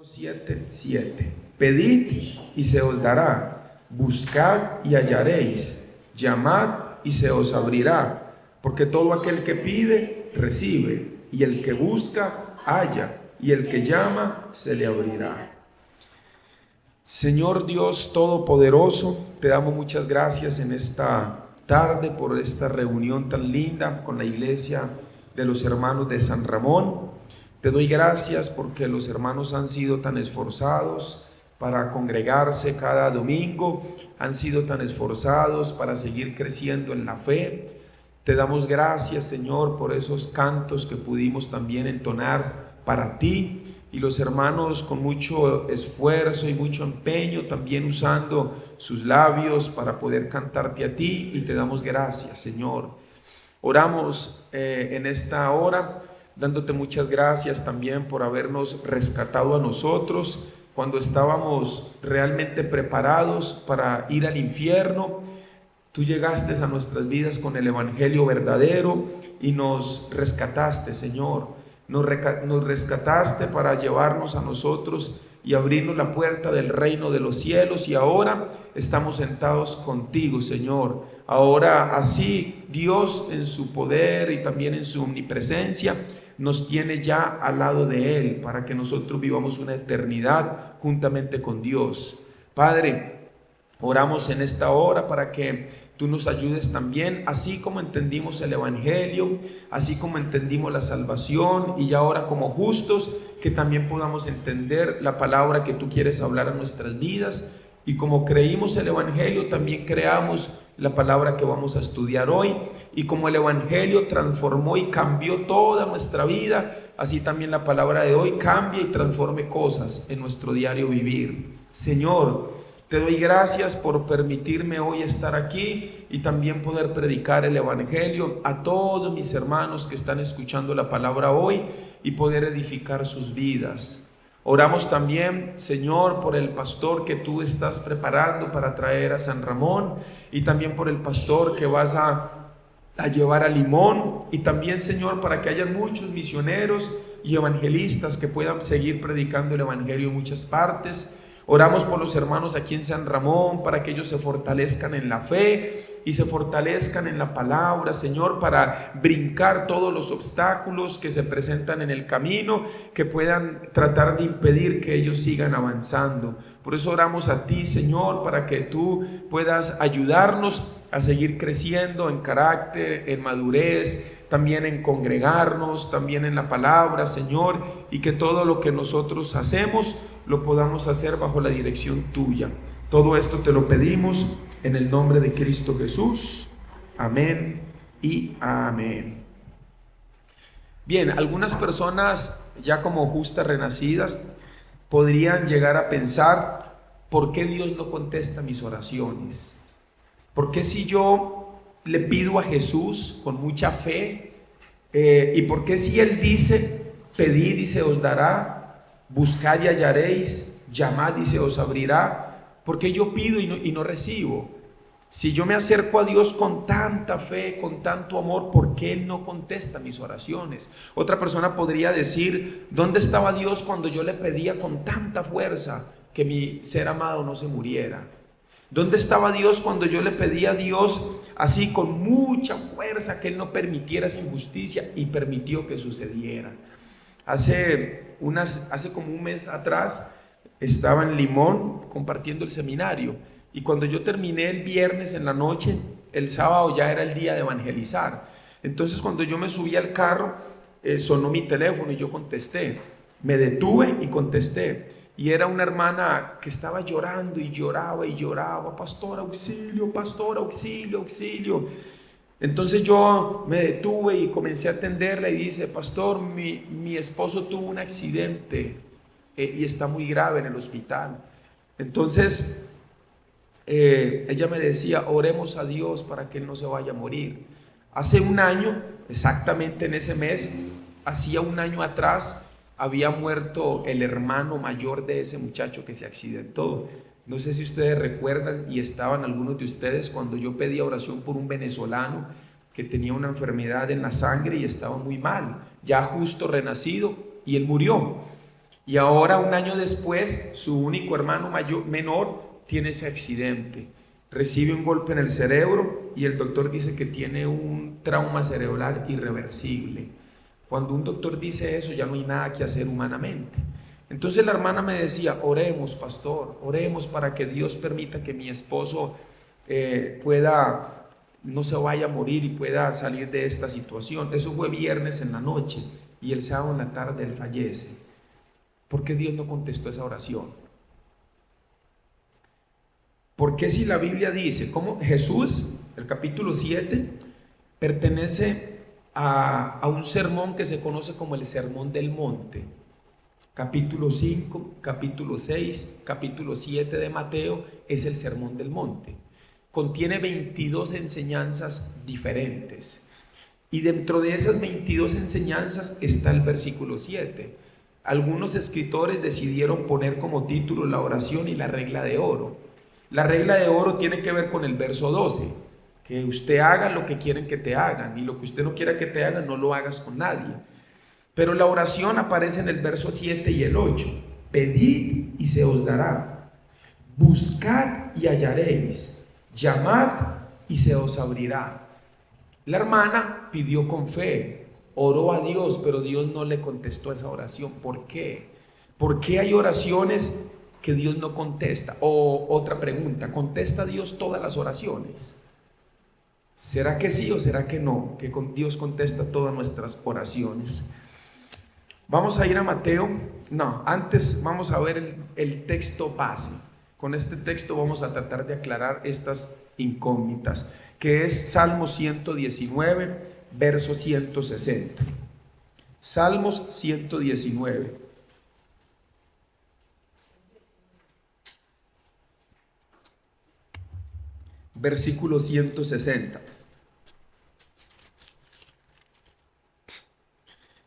7:7. Pedid y se os dará, buscad y hallaréis, llamad y se os abrirá, porque todo aquel que pide, recibe, y el que busca, halla, y el que llama, se le abrirá. Señor Dios Todopoderoso, te damos muchas gracias en esta tarde por esta reunión tan linda con la iglesia de los hermanos de San Ramón. Te doy gracias porque los hermanos han sido tan esforzados para congregarse cada domingo, han sido tan esforzados para seguir creciendo en la fe. Te damos gracias, Señor, por esos cantos que pudimos también entonar para ti, y los hermanos con mucho esfuerzo y mucho empeño también usando sus labios para poder cantarte a ti, y te damos gracias, Señor. Oramos en esta hora dándote muchas gracias también por habernos rescatado a nosotros cuando estábamos realmente preparados para ir al infierno. Tú llegaste a nuestras vidas con el evangelio verdadero y nos rescataste, Señor. Nos rescataste para llevarnos a nosotros y abrirnos la puerta del reino de los cielos, y ahora estamos sentados contigo, Señor. Ahora así Dios en su poder y también en su omnipresencia nos tiene ya al lado de Él para que nosotros vivamos una eternidad juntamente con Dios. Padre, oramos en esta hora para que tú nos ayudes también, así como entendimos el evangelio, así como entendimos la salvación, y ya ahora como justos, que también podamos entender la palabra que tú quieres hablar a nuestras vidas. Y como creímos el evangelio, también creamos la palabra que vamos a estudiar hoy. Y como el evangelio transformó y cambió toda nuestra vida, así también la palabra de hoy cambia y transforme cosas en nuestro diario vivir. Señor, te doy gracias por permitirme hoy estar aquí y también poder predicar el evangelio a todos mis hermanos que están escuchando la palabra hoy y poder edificar sus vidas. Oramos también, Señor, por el pastor que tú estás preparando para traer a San Ramón, y también por el pastor que vas a llevar a Limón, y también, Señor, para que haya muchos misioneros y evangelistas que puedan seguir predicando el evangelio en muchas partes. Oramos por los hermanos aquí en San Ramón para que ellos se fortalezcan en la fe y se fortalezcan en la palabra, Señor, para brincar todos los obstáculos que se presentan en el camino, que puedan tratar de impedir que ellos sigan avanzando. Por eso oramos a ti, Señor, para que tú puedas ayudarnos a seguir creciendo en carácter, en madurez, también en congregarnos, también en la palabra, Señor, y que todo lo que nosotros hacemos lo podamos hacer bajo la dirección tuya. Todo esto te lo pedimos en el nombre de Cristo Jesús. Amén y amén. Bien, algunas personas ya como justas renacidas podrían llegar a pensar: ¿por qué Dios no contesta mis oraciones? ¿Por qué si yo le pido a Jesús con mucha fe, y por qué si Él dice: pedid y se os dará, buscad y hallaréis, llamad y se os abrirá? ¿Por qué yo pido y no recibo? Si yo me acerco a Dios con tanta fe, con tanto amor, ¿por qué Él no contesta mis oraciones? Otra persona podría decir: ¿dónde estaba Dios cuando yo le pedía con tanta fuerza que mi ser amado no se muriera? ¿Dónde estaba Dios cuando yo le pedía a Dios así con mucha fuerza que Él no permitiera esa injusticia y permitió que sucediera? Hace como un mes atrás estaba en Limón compartiendo el seminario, y cuando yo terminé el viernes en la noche, el sábado ya era el día de evangelizar. Entonces cuando yo me subí al carro, sonó mi teléfono y yo contesté. Me detuve y contesté, y era una hermana que estaba llorando y lloraba y lloraba: pastor, auxilio, pastor, auxilio, auxilio. Entonces yo me detuve y comencé a atenderla, y dice: pastor, mi esposo tuvo un accidente y está muy grave en el hospital. Entonces ella me decía: oremos a Dios para que él no se vaya a morir. Hace un año, exactamente en ese mes, hacía un año atrás, había muerto el hermano mayor de ese muchacho que se accidentó. No sé si ustedes recuerdan, y estaban algunos de ustedes, cuando yo pedía oración por un venezolano que tenía una enfermedad en la sangre y estaba muy mal, ya justo renacido, y él murió. Y ahora, un año después, su único hermano menor tiene ese accidente. Recibe un golpe en el cerebro y el doctor dice que tiene un trauma cerebral irreversible. Cuando un doctor dice eso, ya no hay nada que hacer humanamente. Entonces la hermana me decía: oremos, pastor, oremos para que Dios permita que mi esposo no se vaya a morir y pueda salir de esta situación. Eso fue viernes en la noche y el sábado en la tarde él fallece. ¿Por qué Dios no contestó esa oración? ¿Por qué, si la Biblia dice cómo Jesús, el capítulo 7, pertenece a un sermón que se conoce como el Sermón del Monte? Capítulo 5, capítulo 6, capítulo 7 de Mateo es el Sermón del Monte. Contiene 22 enseñanzas diferentes. Y dentro de esas 22 enseñanzas está el versículo 7. Algunos escritores decidieron poner como título la oración y la regla de oro. La regla de oro tiene que ver con el verso 12, que usted haga lo que quieren que te hagan, y lo que usted no quiera que te hagan no lo hagas con nadie. Pero la oración aparece en el verso 7 y el 8. Pedid y se os dará, buscad y hallaréis, llamad y se os abrirá. La hermana pidió con fe, oró a Dios, pero Dios no le contestó esa oración. ¿Por qué? ¿Por qué hay oraciones que Dios no contesta? O otra pregunta: ¿contesta Dios todas las oraciones? ¿Será que sí o será que no? Que Dios contesta todas nuestras oraciones. Vamos a ir a Mateo. No, antes vamos a ver el texto base. Con este texto vamos a tratar de aclarar estas incógnitas, que es Salmos 119, verso 160. Salmos 119. Versículo 160.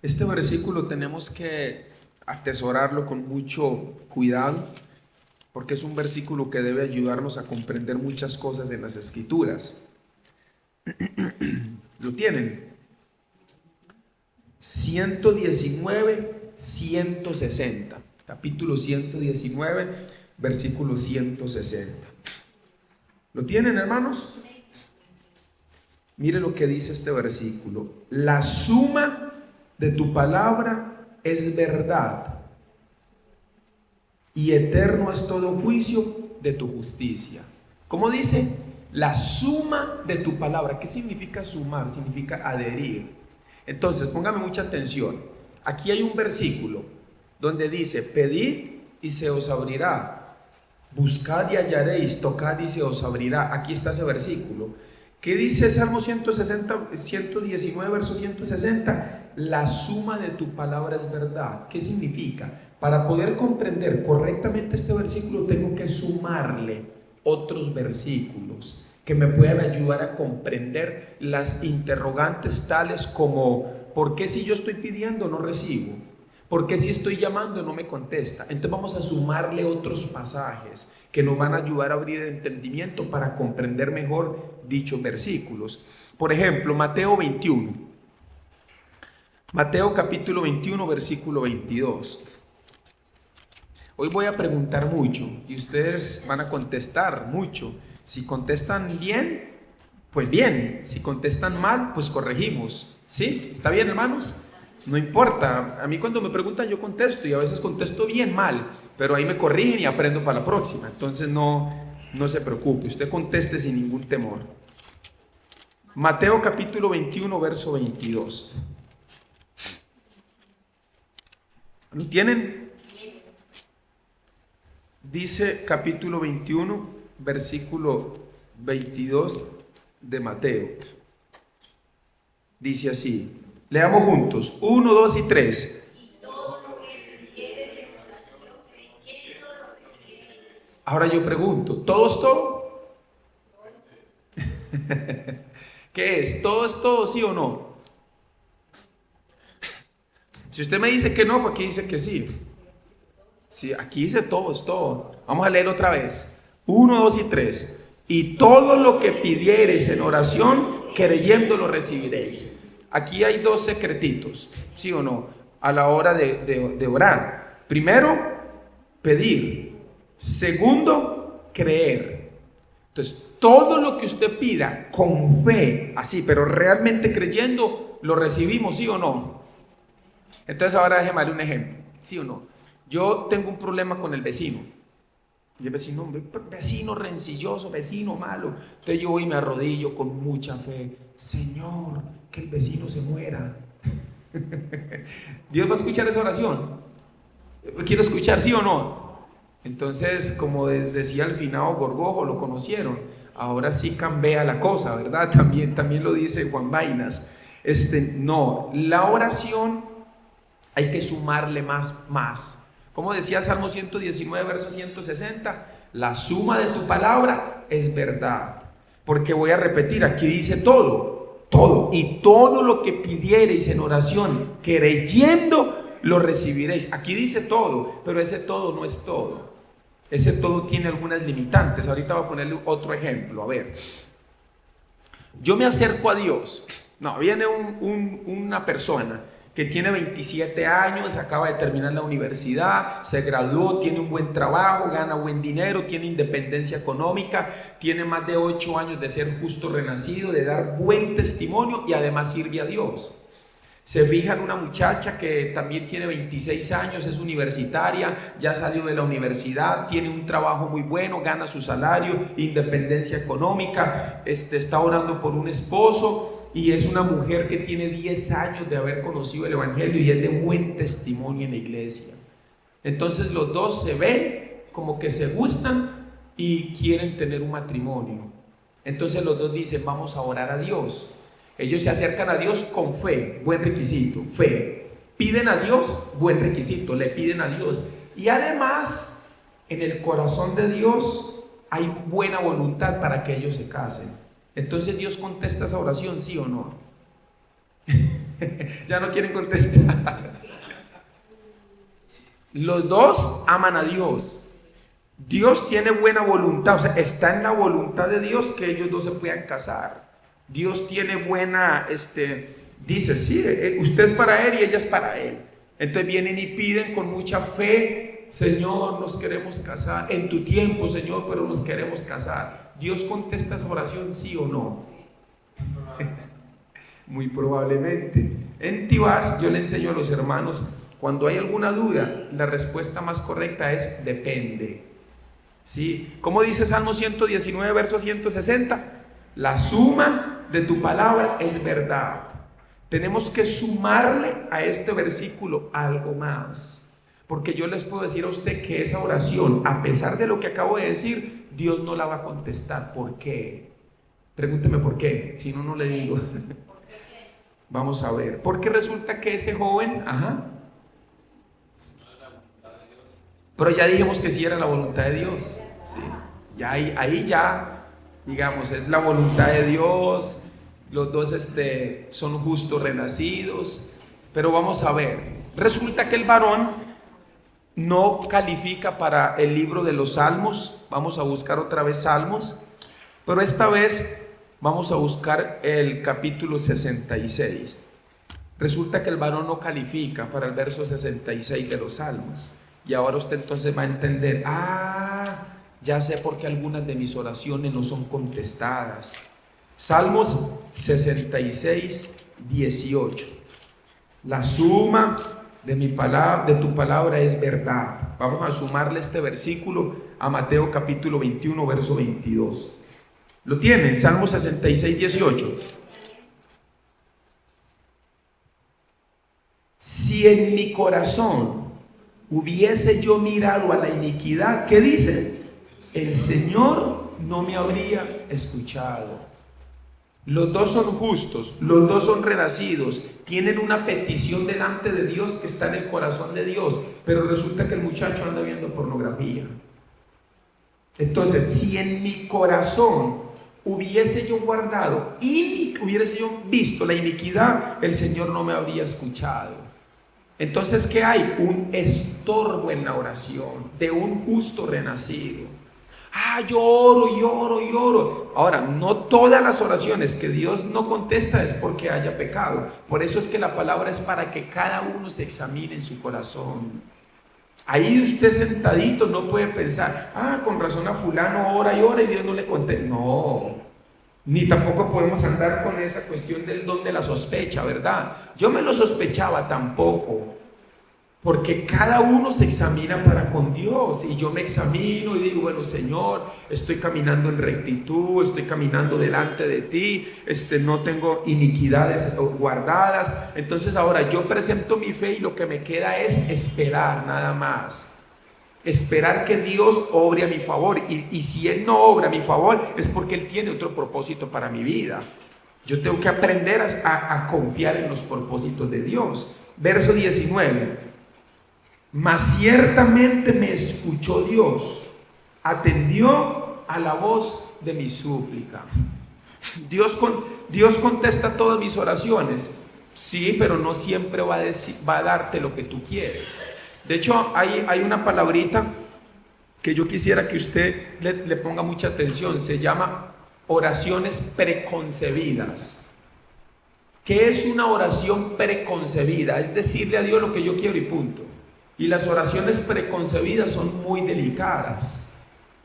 Este versículo tenemos que atesorarlo con mucho cuidado, porque es un versículo que debe ayudarnos a comprender muchas cosas de las Escrituras. ¿Lo tienen? 119, 160. Capítulo 119, versículo 160. ¿Lo tienen, hermanos? Mire lo que dice este versículo: la suma de tu palabra es verdad, y eterno es todo juicio de tu justicia. ¿Cómo dice? La suma de tu palabra. ¿Qué significa sumar? Significa adherir. Entonces, póngame mucha atención. Aquí hay un versículo donde dice: pedid y se os abrirá, buscad y hallaréis, tocad y se os abrirá. Aquí está ese versículo. ¿Qué dice Salmo 119, verso 160? La suma de tu palabra es verdad. ¿Qué significa? Para poder comprender correctamente este versículo, tengo que sumarle otros versículos que me puedan ayudar a comprender las interrogantes tales como: ¿por qué si yo estoy pidiendo no recibo? ¿Por qué si estoy llamando no me contesta? Entonces vamos a sumarle otros pasajes que nos van a ayudar a abrir el entendimiento para comprender mejor dichos versículos. Por ejemplo, Mateo 21. Mateo capítulo 21, versículo 22. Hoy voy a preguntar mucho y ustedes van a contestar mucho. Si contestan bien, pues bien. Si contestan mal, pues corregimos. ¿Sí? ¿Está bien, hermanos? No importa. A mí cuando me preguntan yo contesto, y a veces contesto bien, mal, pero ahí me corrigen y aprendo para la próxima. Entonces no se preocupe, usted conteste sin ningún temor. Mateo capítulo 21, verso 22. ¿Lo tienen? Dice capítulo 21, versículo 22 de Mateo. Dice así. Leamos juntos. 1, 2 y 3. Ahora yo pregunto, ¿todo es todo? ¿Qué es? ¿Todo es todo, sí o no? Si usted me dice que no, pues aquí dice que sí. Sí, aquí dice todo es todo. Vamos a leer otra vez. 1, 2 y 3. Y todo lo que pidiereis en oración, creyendo lo recibiréis. Aquí hay dos secretitos, ¿sí o no? A la hora de orar. Primero, pedir. Segundo, creer. Entonces, todo lo que usted pida con fe, así, pero realmente creyendo, lo recibimos, ¿sí o no? Entonces, ahora déjeme darle un ejemplo, ¿sí o no? Yo tengo un problema con el vecino. Y el vecino rencilloso, vecino malo. Entonces yo voy y me arrodillo con mucha fe. Señor, que el vecino se muera. Dios va a escuchar esa oración. Quiero escuchar, ¿sí o no? Entonces, como decía el finado Gorgojo, lo conocieron. Ahora sí cambia la cosa, ¿verdad? También lo dice Juan Vainas. No, la oración hay que sumarle más. Como decía Salmo 119, verso 160, la suma de tu palabra es verdad. Porque voy a repetir, aquí dice todo, y todo lo que pidiereis en oración, creyendo, lo recibiréis. Aquí dice todo, pero ese todo no es todo. Ese todo tiene algunas limitantes. Ahorita voy a ponerle otro ejemplo. A ver, yo me acerco a Dios. No, viene una persona que tiene 27 años, acaba de terminar la universidad, se graduó, tiene un buen trabajo, gana buen dinero, tiene independencia económica, tiene más de 8 años de ser justo renacido, de dar buen testimonio y además sirve a Dios. Se fija en una muchacha que también tiene 26 años, es universitaria, ya salió de la universidad, tiene un trabajo muy bueno, gana su salario, independencia económica, está orando por un esposo. Y es una mujer que tiene 10 años de haber conocido el Evangelio y es de buen testimonio en la iglesia. Entonces los dos se ven como que se gustan y quieren tener un matrimonio. Entonces los dos dicen, vamos a orar a Dios. Ellos se acercan a Dios con fe, buen requisito, fe. Piden a Dios, buen requisito, le piden a Dios. Y además, en el corazón de Dios hay buena voluntad para que ellos se casen. Entonces Dios contesta esa oración, ¿sí o no? Ya no quieren contestar. Los dos aman a Dios. Dios tiene buena voluntad, o sea, está en la voluntad de Dios que ellos dos se puedan casar. Dios tiene buena, dice, sí, usted es para él y ella es para él. Entonces vienen y piden con mucha fe, Señor, nos queremos casar. En tu tiempo, Señor, pero nos queremos casar. ¿Dios contesta esa oración, sí o no? Muy probablemente. En Tibás yo le enseño a los hermanos, cuando hay alguna duda, la respuesta más correcta es depende. ¿Sí? ¿Cómo dice Salmo 119, verso 160? La suma de tu palabra es verdad. Tenemos que sumarle a este versículo algo más. Porque yo les puedo decir a usted que esa oración, a pesar de lo que acabo de decir, Dios no la va a contestar. ¿Por qué? Pregúnteme por qué, si no, no le digo. Vamos a ver. Porque resulta que ese joven, pero ya dijimos que sí era la voluntad de Dios. ¿Sí? Ya ahí ya, digamos, es la voluntad de Dios. Los dos son justos renacidos. Pero vamos a ver. Resulta que el varón no califica para el libro de los Salmos. Vamos a buscar otra vez Salmos, pero esta vez vamos a buscar el capítulo 66. Resulta que el varón no califica para el verso 66 de los Salmos. Y ahora usted entonces va a entender, ya sé por qué algunas de mis oraciones no son contestadas. Salmos 66, 18. La suma de tu palabra es verdad. Vamos a sumarle este versículo a Mateo capítulo 21, verso 22. ¿Lo tienen? Salmo 66, 18. Si en mi corazón hubiese yo mirado a la iniquidad, ¿qué dice? El Señor no me habría escuchado. Los dos son justos, los dos son renacidos, tienen una petición delante de Dios que está en el corazón de Dios, pero resulta que el muchacho anda viendo pornografía. Entonces, si en mi corazón hubiese yo guardado y hubiese yo visto la iniquidad, el Señor no me habría escuchado. Entonces, ¿qué hay? Un estorbo en la oración de un justo renacido. Yo oro. Ahora, no todas las oraciones que Dios no contesta es porque haya pecado. Por eso es que la palabra es para que cada uno se examine en su corazón. Ahí usted sentadito no puede pensar, con razón a fulano ora y Dios no le contesta. No, ni tampoco podemos andar con esa cuestión del don de la sospecha, ¿verdad? Yo me lo sospechaba tampoco, porque cada uno se examina para con Dios, y yo me examino y digo, bueno, Señor, estoy caminando en rectitud, estoy caminando delante de ti, no tengo iniquidades guardadas. Entonces ahora yo presento mi fe y lo que me queda es esperar, nada más. Esperar que Dios obre a mi favor, y si Él no obra a mi favor es porque Él tiene otro propósito para mi vida. Yo tengo que aprender a confiar en los propósitos de Dios. Verso 19: mas ciertamente me escuchó Dios, atendió a la voz de mi súplica. Dios contesta todas mis oraciones, sí, pero no siempre va a darte lo que tú quieres. De hecho, hay una palabrita que yo quisiera que usted le ponga mucha atención. Se llama oraciones preconcebidas. ¿Qué es una oración preconcebida? Es decirle a Dios lo que yo quiero y punto. Y las oraciones preconcebidas son muy delicadas,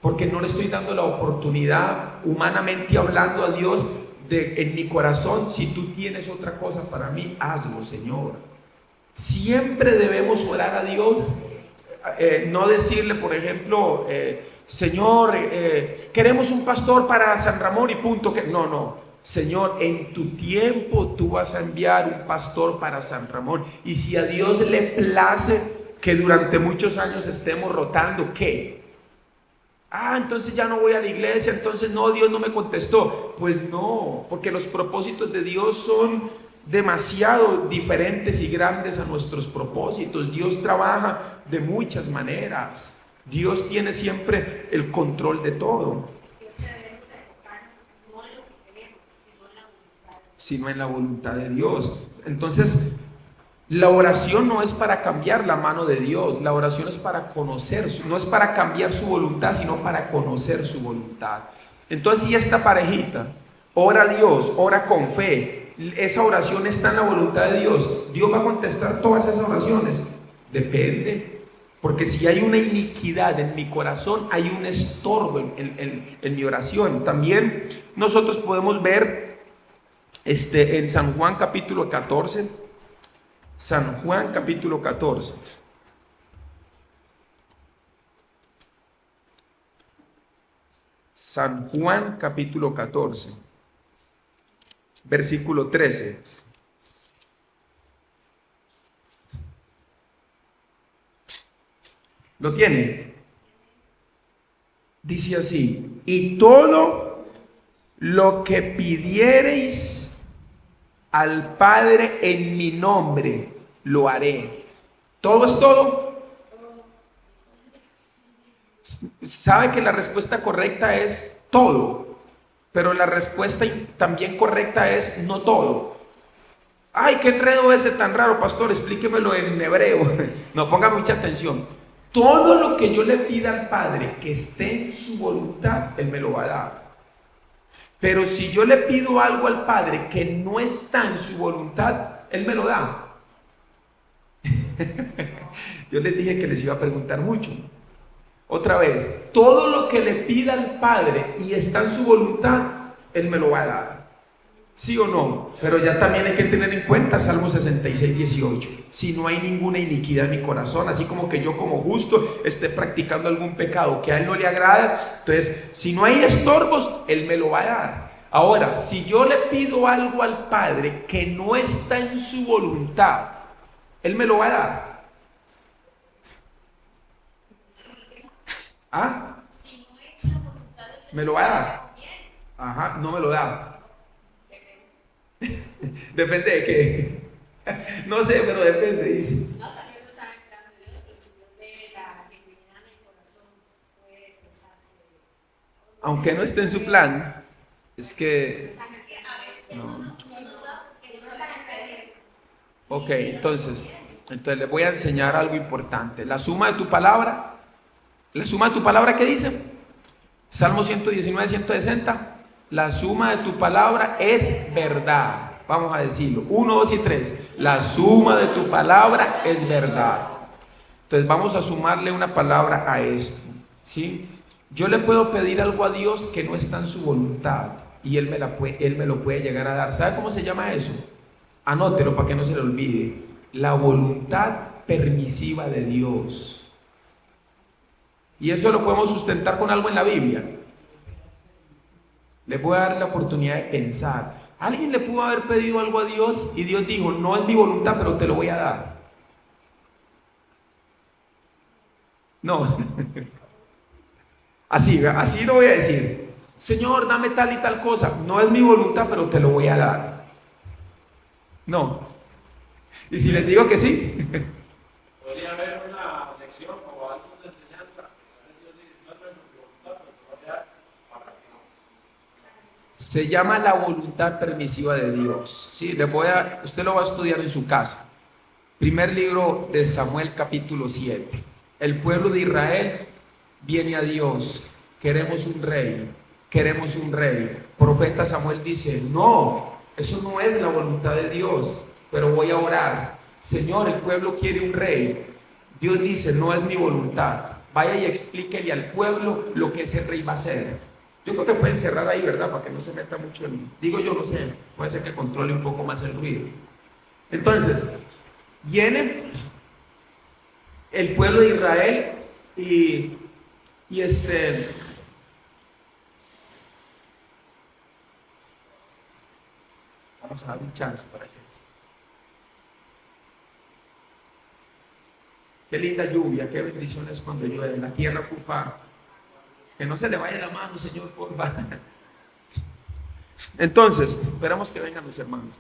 porque no le estoy dando la oportunidad, humanamente hablando, a Dios en mi corazón: si tú tienes otra cosa para mí, hazlo, Señor. Siempre debemos orar a Dios, no decirle, por ejemplo, Señor, queremos un pastor para San Ramón y punto. No, Señor, en tu tiempo tú vas a enviar un pastor para San Ramón, y si a Dios le place que durante muchos años estemos rotando, ¿qué? Entonces ya no voy a la iglesia, entonces no, Dios no me contestó. Pues no, porque los propósitos de Dios son demasiado diferentes y grandes a nuestros propósitos. Dios trabaja de muchas maneras. Dios tiene siempre el control de todo. Sino en la voluntad de Dios. Entonces, la oración no es para cambiar la mano de Dios, la oración es para conocer, no es para cambiar su voluntad, sino para conocer su voluntad. Entonces, si esta parejita ora a Dios, ora con fe, esa oración está en la voluntad de Dios, ¿Dios va a contestar todas esas oraciones? Depende, porque si hay una iniquidad en mi corazón, hay un estorbo en mi oración. También nosotros podemos ver en San Juan capítulo 14, San Juan capítulo 14. San Juan capítulo 14, versículo 13. ¿Lo tiene? Dice así: y todo lo que pidiereis al Padre en mi nombre, lo haré. ¿Todo es todo? Sabe que la respuesta correcta es todo, pero la respuesta también correcta es no todo. ¿Qué enredo ese tan raro, pastor? Explíquemelo en hebreo. No, ponga mucha atención. Todo lo que yo le pida al Padre que esté en su voluntad, Él me lo va a dar. Pero si yo le pido algo al Padre que no está en su voluntad, Él me lo da. Yo les dije que les iba a preguntar mucho. Otra vez, todo lo que le pida al Padre y está en su voluntad, Él me lo va a dar. ¿Sí o no? Pero ya también hay que tener en cuenta Salmo 66, 18. Si no hay ninguna iniquidad en mi corazón, así como que yo como justo esté practicando algún pecado que a Él no le agrada, entonces si no hay estorbos, Él me lo va a dar. Ahora, si yo le pido algo al Padre que no está en su voluntad, Él me lo va a dar. ¿Me lo va a dar? No me lo da. Depende de qué. No sé, pero depende, dice. Aunque no esté en su plan, es que no. Ok, entonces les voy a enseñar algo importante. La suma de tu palabra. ¿La suma de tu palabra qué dice? Salmo 119, 160. La suma de tu palabra es verdad. Vamos a decirlo. 1, 2 y 3. La suma de tu palabra es verdad. Entonces vamos a sumarle una palabra a esto, ¿sí? Yo le puedo pedir algo a Dios que no está en su voluntad y Él me lo puede llegar a dar. ¿Sabe cómo se llama eso? Anótelo para que no se le olvide. La voluntad permisiva de Dios. Y eso lo podemos sustentar con algo en la Biblia. Le voy a dar la oportunidad de pensar. Alguien le pudo haber pedido algo a Dios y Dios dijo, no es mi voluntad, pero te lo voy a dar. No. Así lo voy a decir. Señor, dame tal y tal cosa. No es mi voluntad, pero te lo voy a dar. No. Y si les digo que sí. Podría haber una lección o algo de enseñanza. Dios dice, no es mi voluntad, pero te voy a dar para que no. Se llama la voluntad permisiva de Dios. Sí, usted lo va a estudiar en su casa. Primer libro de Samuel, capítulo 7. El pueblo de Israel viene a Dios. Queremos un rey. Queremos un rey. Profeta Samuel dice, no, eso no es la voluntad de Dios, pero voy a orar. Señor, el pueblo quiere un rey. Dios dice, no es mi voluntad. Vaya y explíquele al pueblo lo que ese rey va a hacer. Yo creo que pueden cerrar ahí, ¿verdad? Para que no se meta mucho digo yo, no sé, puede ser que controle un poco más el ruido. Entonces, viene el pueblo de Israel y vamos a dar un chance para que. Qué linda lluvia, qué bendiciones cuando llueve, la tierra pupa. Que no se le vaya la mano, Señor, por favor. Entonces, esperamos que vengan los hermanos.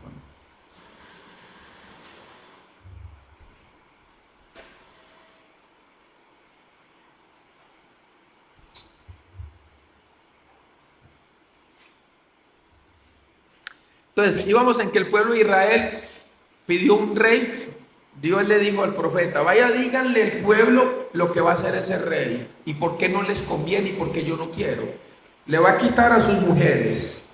Entonces, íbamos en que el pueblo de Israel pidió un rey. Dios le dijo al profeta, vaya, díganle al pueblo lo que va a hacer ese rey y por qué no les conviene y por qué yo no quiero. Le va a quitar a sus mujeres,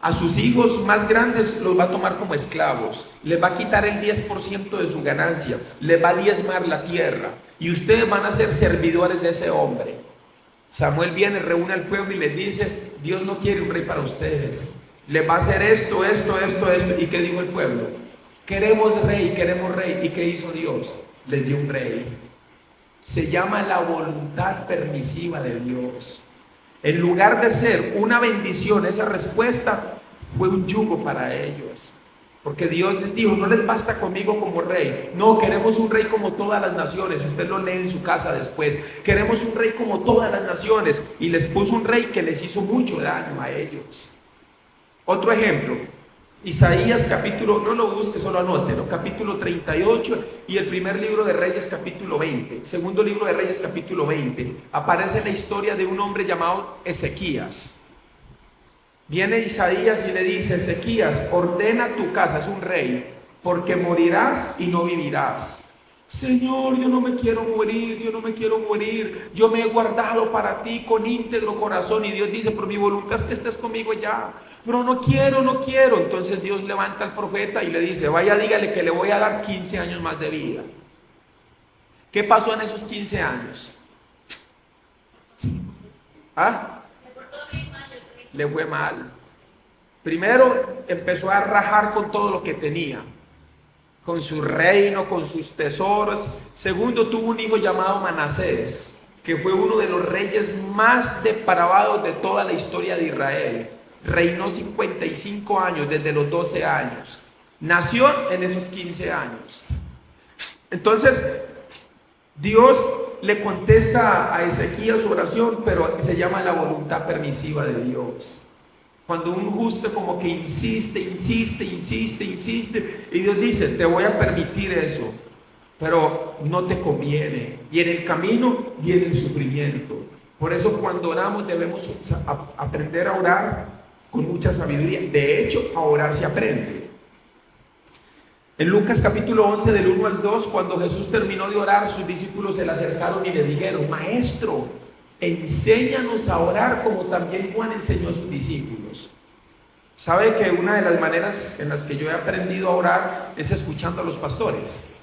a sus hijos más grandes los va a tomar como esclavos, les va a quitar el 10% de su ganancia, les va a diezmar la tierra y ustedes van a ser servidores de ese hombre. Samuel viene, reúne al pueblo y les dice, Dios no quiere un rey para ustedes, les va a hacer esto. ¿Y qué dijo el pueblo? Queremos rey. ¿Y qué hizo Dios? Les dio un rey. Se llama la voluntad permisiva de Dios. En lugar de ser una bendición, esa respuesta fue un yugo para ellos. Porque Dios les dijo, no les basta conmigo como rey. No, queremos un rey como todas las naciones. Usted lo lee en su casa después. Queremos un rey como todas las naciones. Y les puso un rey que les hizo mucho daño a ellos. Otro ejemplo. Isaías capítulo, no lo busque, solo anótelo, capítulo 38 y el primer libro de Reyes capítulo 20, segundo libro de Reyes capítulo 20, aparece la historia de un hombre llamado Ezequías. Viene Isaías y le dice, Ezequías, ordena tu casa, es un rey, porque morirás y no vivirás. Señor, yo no me quiero morir, yo me he guardado para ti con íntegro corazón. Y Dios dice, pero mi voluntad es que estés conmigo ya, pero no quiero. Entonces Dios levanta al profeta y le dice, vaya, dígale que le voy a dar 15 años más de vida. ¿Qué pasó en esos 15 años? Le fue mal. Primero empezó a rajar con todo lo que tenía, con su reino, con sus tesoros. Segundo, tuvo un hijo llamado Manasés, que fue uno de los reyes más depravados de toda la historia de Israel. Reinó 55 años, desde los 12 años. Nació en esos 15 años. Entonces, Dios le contesta a Ezequías su oración, pero se llama la voluntad permisiva de Dios. Cuando un justo como que insiste, y Dios dice, te voy a permitir eso, pero no te conviene. Y en el camino viene el sufrimiento. Por eso cuando oramos debemos aprender a orar con mucha sabiduría. De hecho, a orar se aprende. En Lucas capítulo 11 del 1 al 2, cuando Jesús terminó de orar, sus discípulos se le acercaron y le dijeron, Maestro, enséñanos a orar como también Juan enseñó a sus discípulos. ¿Sabe que una de las maneras en las que yo he aprendido a orar es escuchando a los pastores?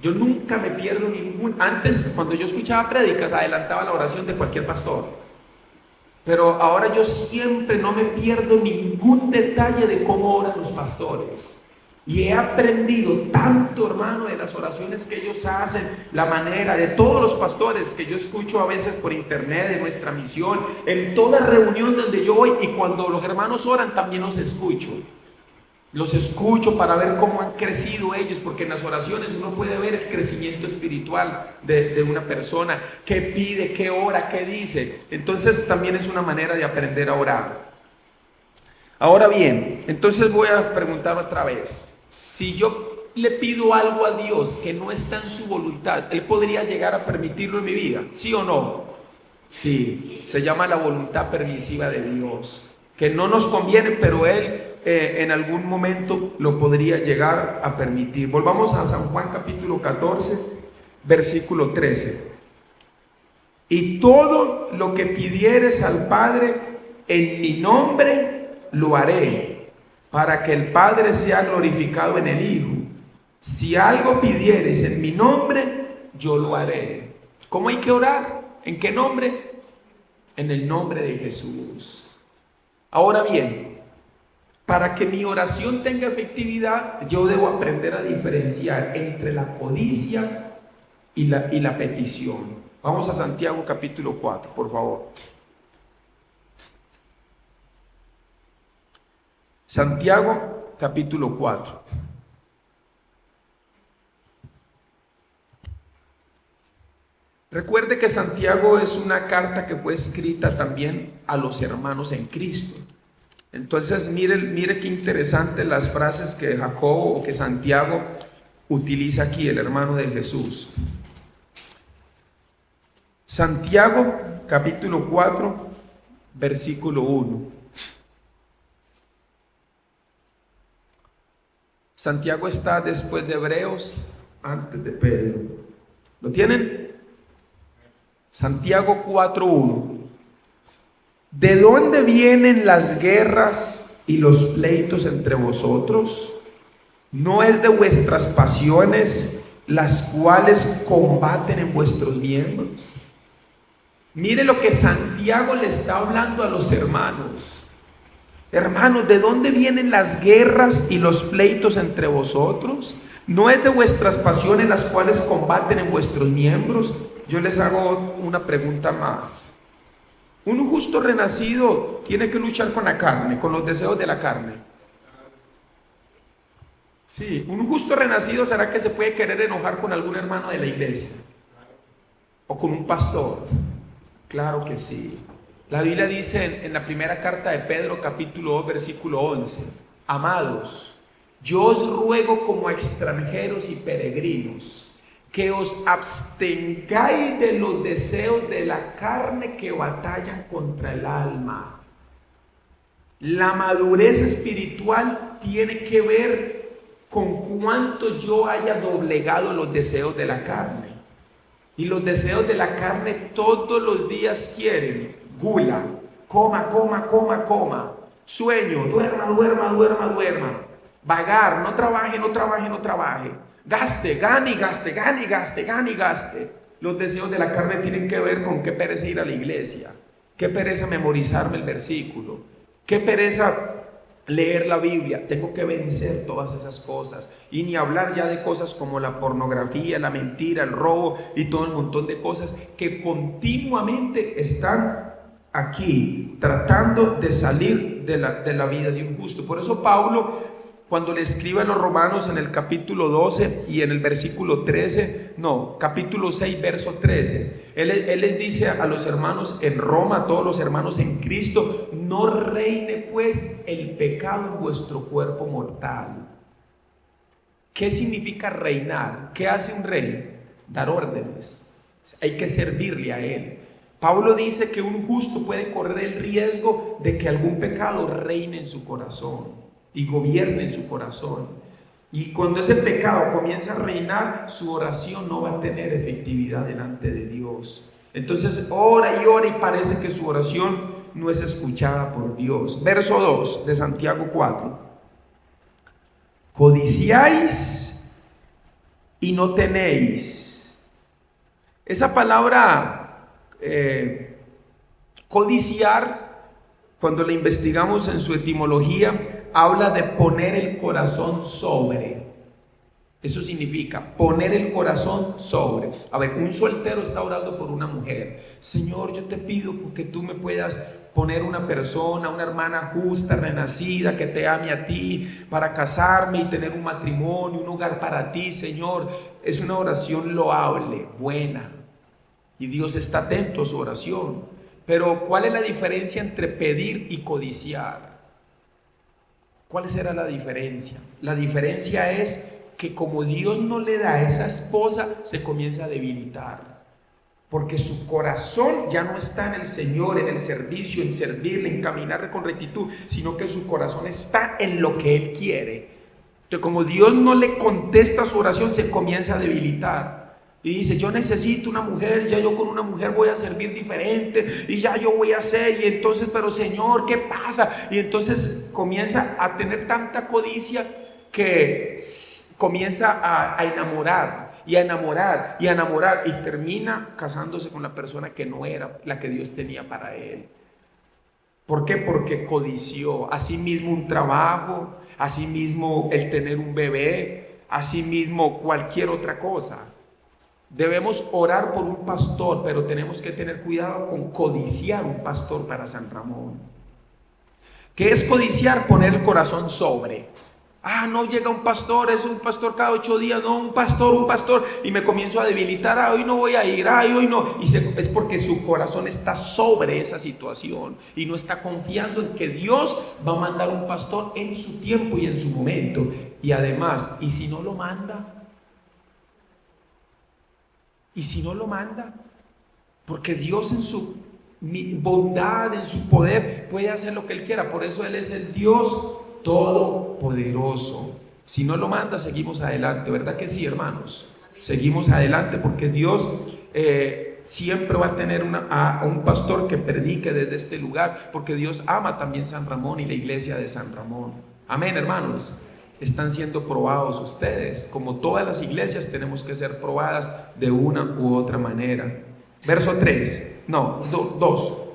Yo nunca me pierdo ningún. Antes, cuando yo escuchaba prédicas, adelantaba la oración de cualquier pastor. Pero ahora yo siempre no me pierdo ningún detalle de cómo oran los pastores. Y he aprendido tanto, hermano, de las oraciones que ellos hacen, la manera de todos los pastores que yo escucho a veces por internet de nuestra misión, en toda reunión donde yo voy, y cuando los hermanos oran también los escucho. Los escucho para ver cómo han crecido ellos, porque en las oraciones uno puede ver el crecimiento espiritual de una persona, qué pide, qué ora, qué dice. Entonces también es una manera de aprender a orar. Ahora bien, entonces voy a preguntar otra vez. Si yo le pido algo a Dios que no está en su voluntad, ¿Él podría llegar a permitirlo en mi vida? ¿Sí o no? Sí, se llama la voluntad permisiva de Dios, que no nos conviene, pero Él en algún momento lo podría llegar a permitir. Volvamos a San Juan capítulo 14, versículo 13. Y todo lo que pidieres al Padre en mi nombre, lo haré, para que el Padre sea glorificado en el Hijo. Si algo pidieres en mi nombre, yo lo haré. ¿Cómo hay que orar? ¿En qué nombre? En el nombre de Jesús. Ahora bien, para que mi oración tenga efectividad, yo debo aprender a diferenciar entre la codicia y la petición. Vamos a Santiago capítulo 4, por favor. Santiago capítulo 4. Recuerde que Santiago es una carta que fue escrita también a los hermanos en Cristo. Entonces mire qué interesante las frases que Jacobo o que Santiago utiliza aquí, el hermano de Jesús. Santiago capítulo 4, versículo 1. Santiago está después de Hebreos, antes de Pedro. ¿Lo tienen? Santiago 4:1. ¿De dónde vienen las guerras y los pleitos entre vosotros? ¿No es de vuestras pasiones las cuales combaten en vuestros miembros? Mire lo que Santiago le está hablando a los hermanos. Hermanos, ¿de dónde vienen las guerras y los pleitos entre vosotros? ¿No es de vuestras pasiones las cuales combaten en vuestros miembros? Yo les hago una pregunta más. Un justo renacido tiene que luchar con la carne, con los deseos de la carne. Sí, un justo renacido, ¿será que se puede querer enojar con algún hermano de la iglesia? ¿O con un pastor? Claro que sí. La Biblia dice en la primera carta de Pedro, capítulo 2, versículo 11: Amados, yo os ruego como extranjeros y peregrinos, que os abstengáis de los deseos de la carne que batallan contra el alma. La madurez espiritual tiene que ver con cuánto yo haya doblegado los deseos de la carne. Y los deseos de la carne todos los días quieren gula, coma, sueño, duerma, vagar, no trabaje, gaste, gane. Los deseos de la carne tienen que ver con qué pereza ir a la iglesia, qué pereza memorizarme el versículo, qué pereza leer la Biblia. Tengo que vencer todas esas cosas, y ni hablar ya de cosas como la pornografía, la mentira, el robo y todo el montón de cosas que continuamente están aquí tratando de salir de la vida de un justo. Por eso Pablo, cuando le escribe a los romanos en el capítulo 12 y en el versículo 13, capítulo 6, verso 13, él les dice a los hermanos en Roma, a todos los hermanos en Cristo: no reine pues el pecado en vuestro cuerpo mortal. ¿Qué significa reinar? ¿Qué hace un rey? Dar órdenes. Hay que servirle a él. Pablo dice que un justo puede correr el riesgo de que algún pecado reine en su corazón y gobierne en su corazón. Y cuando ese pecado comienza a reinar, su oración no va a tener efectividad delante de Dios. Entonces ora y parece que su oración no es escuchada por Dios. Verso 2 de Santiago 4. Codiciáis y no tenéis. Esa palabra codiciar, cuando la investigamos en su etimología, habla de poner el corazón sobre. Eso significa poner el corazón sobre. A ver, un soltero está orando por una mujer. Señor, yo te pido que tú me puedas poner una persona, una hermana justa, renacida, que te ame a ti, para casarme y tener un matrimonio, un hogar para ti, Señor. Es una oración loable, buena. Y Dios está atento a su oración. Pero ¿cuál es la diferencia entre pedir y codiciar? ¿Cuál será la diferencia? La diferencia es que como Dios no le da a esa esposa, se comienza a debilitar. Porque su corazón ya no está en el Señor, en el servicio, en servirle, en caminarle con rectitud, sino que su corazón está en lo que Él quiere. Entonces, como Dios no le contesta su oración, se comienza a debilitar. Y dice, yo necesito una mujer, ya yo con una mujer voy a servir diferente, y ya yo voy a hacer, y entonces, pero Señor, ¿qué pasa? Y entonces comienza a tener tanta codicia que comienza a enamorar y a enamorar y a enamorar, y termina casándose con la persona que no era la que Dios tenía para él. ¿Por qué? Porque codició. Asimismo un trabajo, asimismo el tener un bebé, asimismo cualquier otra cosa. Debemos orar por un pastor, pero tenemos que tener cuidado con codiciar un pastor para San Ramón. ¿Qué es codiciar? Poner el corazón sobre. No llega un pastor, es un pastor cada 8 días, no, un pastor, y me comienzo a debilitar, hoy no voy a ir, hoy no, y es porque su corazón está sobre esa situación y no está confiando en que Dios va a mandar un pastor en su tiempo y en su momento. Y además, ¿y si no lo manda? ¿Y si no lo manda? Porque Dios en su bondad, en su poder, puede hacer lo que Él quiera. Por eso Él es el Dios todopoderoso. Si no lo manda, seguimos adelante, ¿verdad que sí, hermanos? Seguimos adelante porque Dios siempre va a tener a un pastor que predique desde este lugar, porque Dios ama también San Ramón y la iglesia de San Ramón. Amén, hermanos. Están siendo probados ustedes. Como todas las iglesias, tenemos que ser probadas de una u otra manera. Verso 2.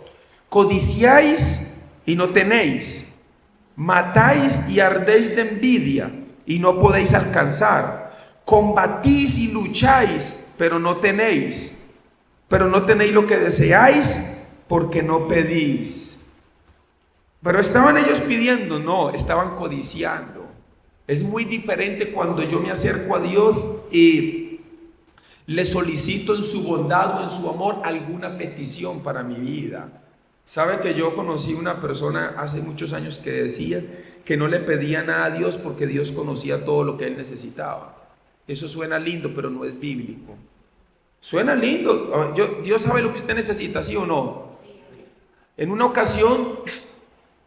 Codiciáis y no tenéis, matáis y ardéis de envidia y no podéis alcanzar, combatís y lucháis, pero no tenéis lo que deseáis, porque no pedís. Pero estaban ellos pidiendo, no, estaban codiciando. Es muy diferente cuando yo me acerco a Dios y le solicito en su bondad o en su amor alguna petición para mi vida. Sabe que yo conocí una persona hace muchos años que decía que no le pedía nada a Dios porque Dios conocía todo lo que él necesitaba. Eso suena lindo, pero no es bíblico. Suena lindo. Dios sabe lo que usted necesita, ¿sí o no? En una ocasión,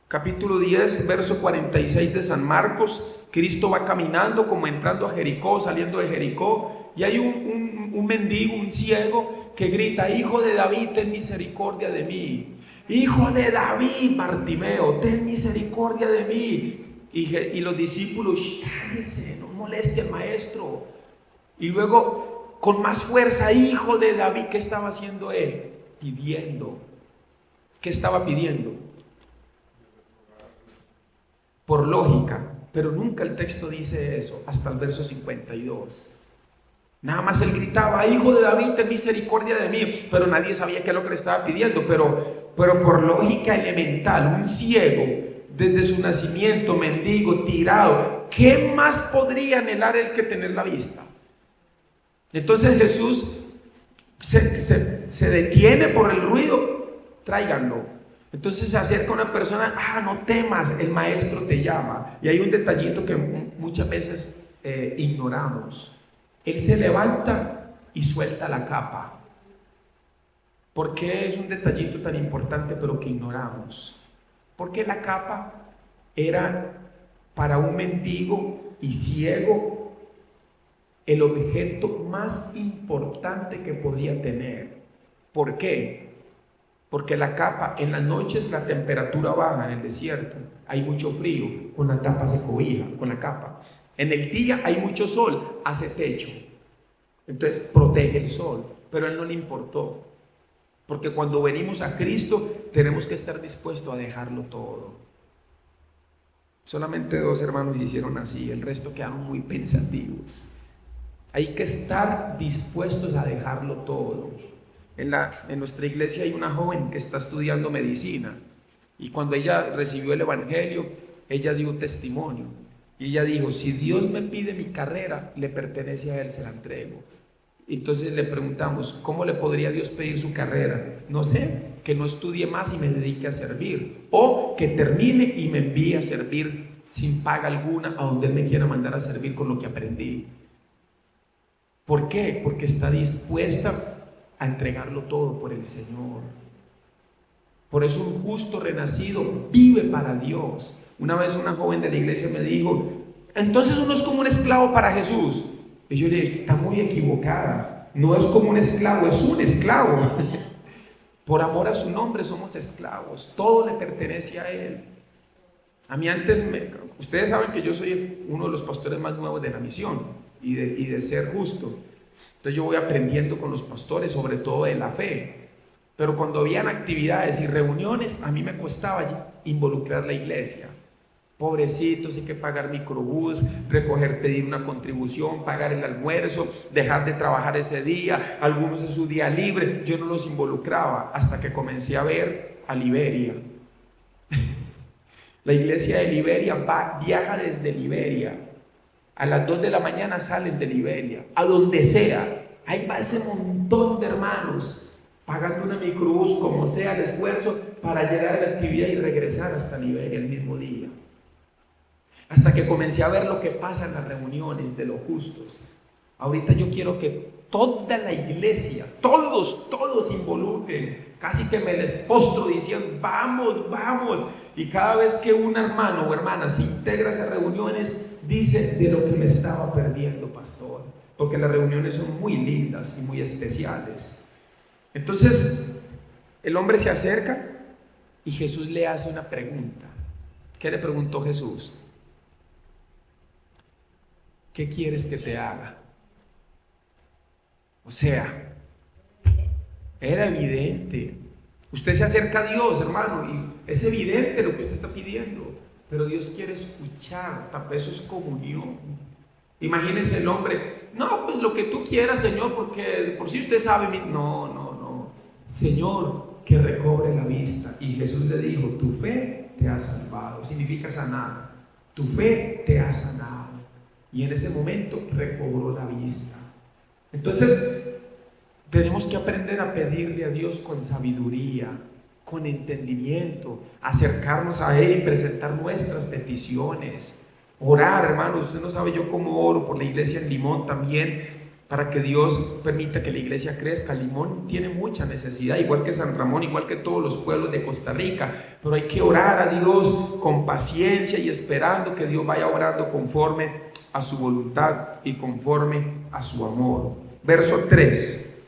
capítulo 10, verso 46 de San Marcos, Cristo va caminando como entrando a Jericó, saliendo de Jericó, y hay un mendigo, un ciego, que grita: Hijo de David, ten misericordia de mí. Hijo de David, Bartimeo, ten misericordia de mí. Y los discípulos: cállese, no moleste al maestro. Y luego, con más fuerza: Hijo de David. ¿Qué estaba haciendo él? Pidiendo. ¿Qué estaba pidiendo? Por lógica, pero nunca el texto dice eso, hasta el verso 52. Nada más él gritaba: Hijo de David, ten misericordia de mí. Pero nadie sabía qué es lo que le estaba pidiendo. Pero por lógica elemental, un ciego, desde su nacimiento, mendigo, tirado, ¿qué más podría anhelar él que tener la vista? Entonces Jesús se detiene por el ruido: tráiganlo. Entonces se acerca una persona: no temas, el maestro te llama. Y hay un detallito que muchas veces ignoramos. Él se levanta y suelta la capa. ¿Por qué es un detallito tan importante pero que ignoramos? Porque la capa era para un mendigo y ciego el objeto más importante que podía tener. ¿Por qué? Porque la capa, en las noches la temperatura baja en el desierto, hay mucho frío, con la tapa se cobija, con la capa. En el día hay mucho sol, hace techo. Entonces protege el sol, pero a él no le importó. Porque cuando venimos a Cristo tenemos que estar dispuestos a dejarlo todo. Solamente 2 hermanos hicieron así, el resto quedaron muy pensativos. Hay que estar dispuestos a dejarlo todo. En nuestra iglesia hay una joven que está estudiando medicina, y cuando ella recibió el evangelio, ella dio un testimonio y ella dijo: si Dios me pide mi carrera, le pertenece a él, se la entrego. Entonces le preguntamos: ¿cómo le podría Dios pedir su carrera? No sé, que no estudie más y me dedique a servir, o que termine y me envíe a servir sin paga alguna a donde él me quiera mandar a servir con lo que aprendí. ¿Por qué? Porque está dispuesta a entregarlo todo por el Señor. Por eso un justo renacido vive para Dios. Una vez una joven de la iglesia me dijo: entonces uno es como un esclavo para Jesús. Y yo le dije: está muy equivocada. No es como un esclavo, es un esclavo. Por amor a su nombre somos esclavos. Todo le pertenece a Él. A mí antes, ustedes saben que yo soy uno de los pastores más nuevos de la misión y de ser justo. Entonces yo voy aprendiendo con los pastores, sobre todo de la fe. Pero cuando habían actividades y reuniones, a mí me costaba involucrar la iglesia. Pobrecitos, hay que pagar microbús, recoger, pedir una contribución, pagar el almuerzo, dejar de trabajar ese día, algunos en su día libre. Yo no los involucraba hasta que comencé a ver a Liberia. La iglesia de Liberia viaja desde Liberia. A las 2 de la mañana salen de Liberia, a donde sea. Ahí va ese montón de hermanos pagando una microbús, como sea el esfuerzo, para llegar a la actividad y regresar hasta Liberia el mismo día. Hasta que comencé a ver lo que pasa en las reuniones de los justos. Ahorita yo quiero que toda la iglesia, todos se involucren. Casi que me les postro diciendo: vamos, vamos. Y cada vez que un hermano o hermana se integra a esas reuniones, dice: de lo que me estaba perdiendo, pastor. Porque las reuniones son muy lindas y muy especiales. Entonces el hombre se acerca y Jesús le hace una pregunta. ¿Qué le preguntó Jesús? ¿Qué quieres que te haga? O sea, era evidente. Usted se acerca a Dios, hermano, y es evidente lo que usted está pidiendo, pero Dios quiere escuchar. Eso es comunión. Imagínese el hombre: no, pues lo que tú quieras, Señor, porque por si usted sabe. No. Señor, que recobre la vista. Y Jesús le dijo: tu fe te ha salvado. Significa sanar. Tu fe te ha sanado. Y en ese momento recobró la vista. Entonces tenemos que aprender a pedirle a Dios con sabiduría, con entendimiento, acercarnos a Él y presentar nuestras peticiones. Orar, hermano. Usted no sabe yo cómo oro por la iglesia en Limón también, para que Dios permita que la iglesia crezca. Limón tiene mucha necesidad, igual que San Ramón, igual que todos los pueblos de Costa Rica, pero hay que orar a Dios con paciencia y esperando que Dios vaya orando conforme a su voluntad y conforme a su amor. Verso 3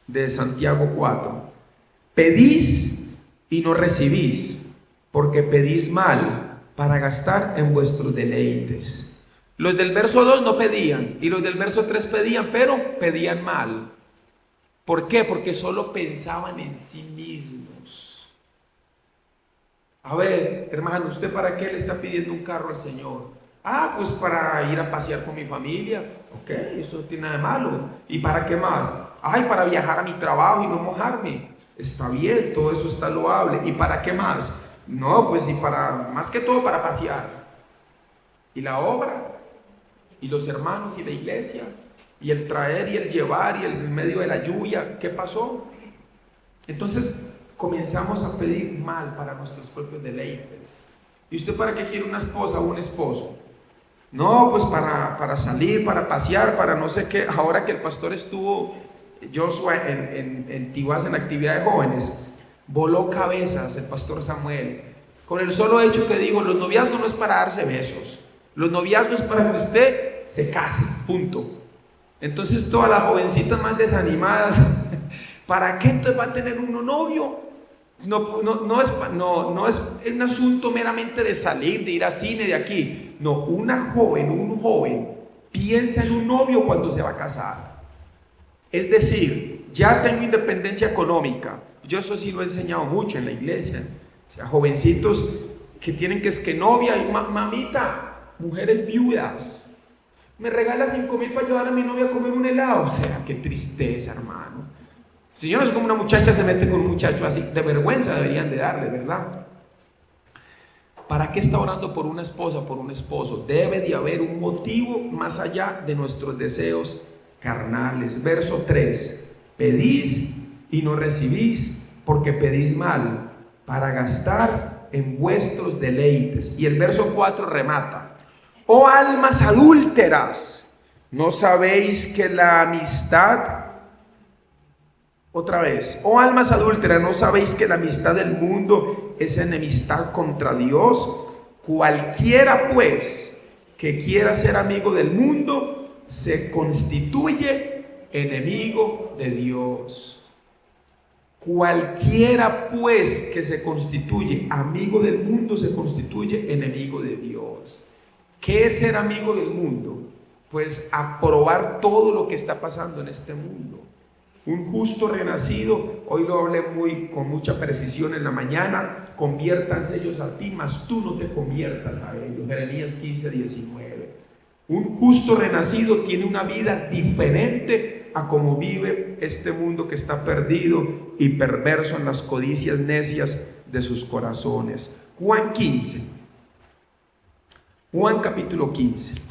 de Santiago 4: pedís y no recibís, porque pedís mal para gastar en vuestros deleites. Los del verso 2 no pedían, y los del verso 3 pedían, pero pedían mal. ¿Por qué? Porque solo pensaban en sí mismos. A ver, hermano, ¿usted para qué le está pidiendo un carro al Señor? Pues para ir a pasear con mi familia. Ok, eso no tiene nada de malo. ¿Y para qué más? Para viajar a mi trabajo y no mojarme. Está bien, todo eso está loable. ¿Y para qué más? No, pues y para, más que todo para pasear. ¿Y la obra? ¿Y los hermanos y la iglesia? ¿Y el traer y el llevar y el medio de la lluvia? ¿Qué pasó? Entonces comenzamos a pedir mal para nuestros propios deleites. ¿Y usted para qué quiere una esposa o un esposo? No, pues para salir, para pasear, para no sé qué. Ahora que el pastor estuvo, Joshua, en Tibás, en actividad de jóvenes, voló cabezas el pastor Samuel, con el solo hecho que dijo: los noviazgos no es para darse besos. Los noviazgos es para que usted se case, punto. Entonces todas las jovencitas más desanimadas, ¿para qué entonces va a tener uno novio? No es un asunto meramente de salir, de ir al cine, de aquí. No, un joven piensa en un novio cuando se va a casar. Es decir, ya tengo independencia económica. Yo eso sí lo he enseñado mucho en la iglesia. O sea, jovencitos que tienen que es que novia y mamita, mujeres viudas, me regala 5,000 para llevar a mi novia a comer un helado. O sea, qué tristeza, hermano. Si yo no sé cómo una muchacha se mete con un muchacho así, de vergüenza deberían de darle, ¿verdad? ¿Para qué está orando por una esposa, por un esposo? Debe de haber un motivo más allá de nuestros deseos carnales. Verso 3: pedís y no recibís, porque pedís mal, para gastar en vuestros deleites. Y el verso 4 remata: oh almas adúlteras, ¿no sabéis que la amistad... Otra vez, oh almas adúlteras, ¿no sabéis que la amistad del mundo es enemistad contra Dios? Cualquiera pues que quiera ser amigo del mundo se constituye enemigo de Dios. Cualquiera pues que se constituye amigo del mundo se constituye enemigo de Dios. ¿Qué es ser amigo del mundo? Pues aprobar todo lo que está pasando en este mundo. Un justo renacido, hoy lo hablé con mucha precisión en la mañana: conviértanse ellos a ti, mas tú no te conviertas a ellos. Jeremías 15:19. Un justo renacido tiene una vida diferente a como vive este mundo que está perdido y perverso en las codicias necias de sus corazones. Juan 15. Juan capítulo 15.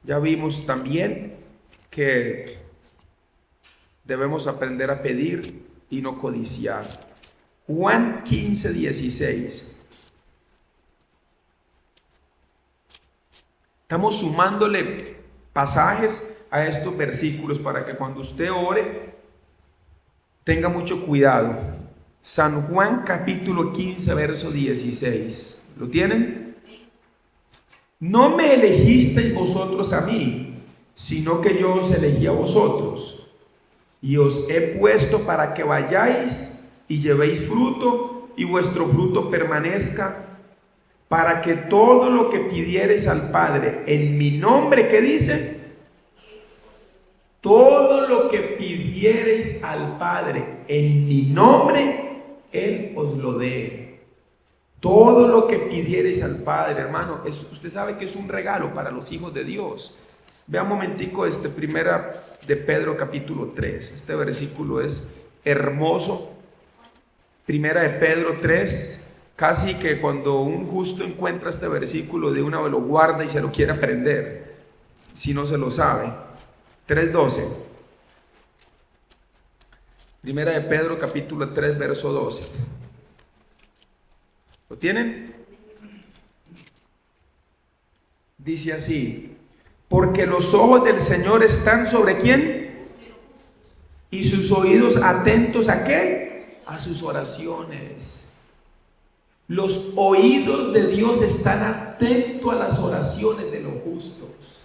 Ya vimos también que debemos aprender a pedir y no codiciar. Juan 15:16. Estamos sumándole pasajes a estos versículos para que cuando usted ore tenga mucho cuidado. San Juan capítulo 15 verso 16. ¿Lo tienen? No me elegisteis vosotros a mí, sino que yo os elegí a vosotros, y os he puesto para que vayáis y llevéis fruto, y vuestro fruto permanezca, para que todo lo que pidiereis al Padre en mi nombre, ¿qué dice? Todo lo que pidiereis al Padre en mi nombre, Él os lo dé. Todo lo que pidiereis al Padre, hermano, usted sabe que es un regalo para los hijos de Dios. Vea un momentico primera de Pedro capítulo 3. Este versículo es hermoso. Primera de Pedro 3. Casi que cuando un justo encuentra este versículo, de una vez lo guarda y se lo quiere aprender, si no se lo sabe. 3:12. Primera de Pedro capítulo 3 verso 12. ¿Lo tienen? Dice así: porque los ojos del Señor están ¿sobre quién? Y sus oídos atentos ¿a qué? A sus oraciones. Los oídos de Dios están atentos a las oraciones de los justos.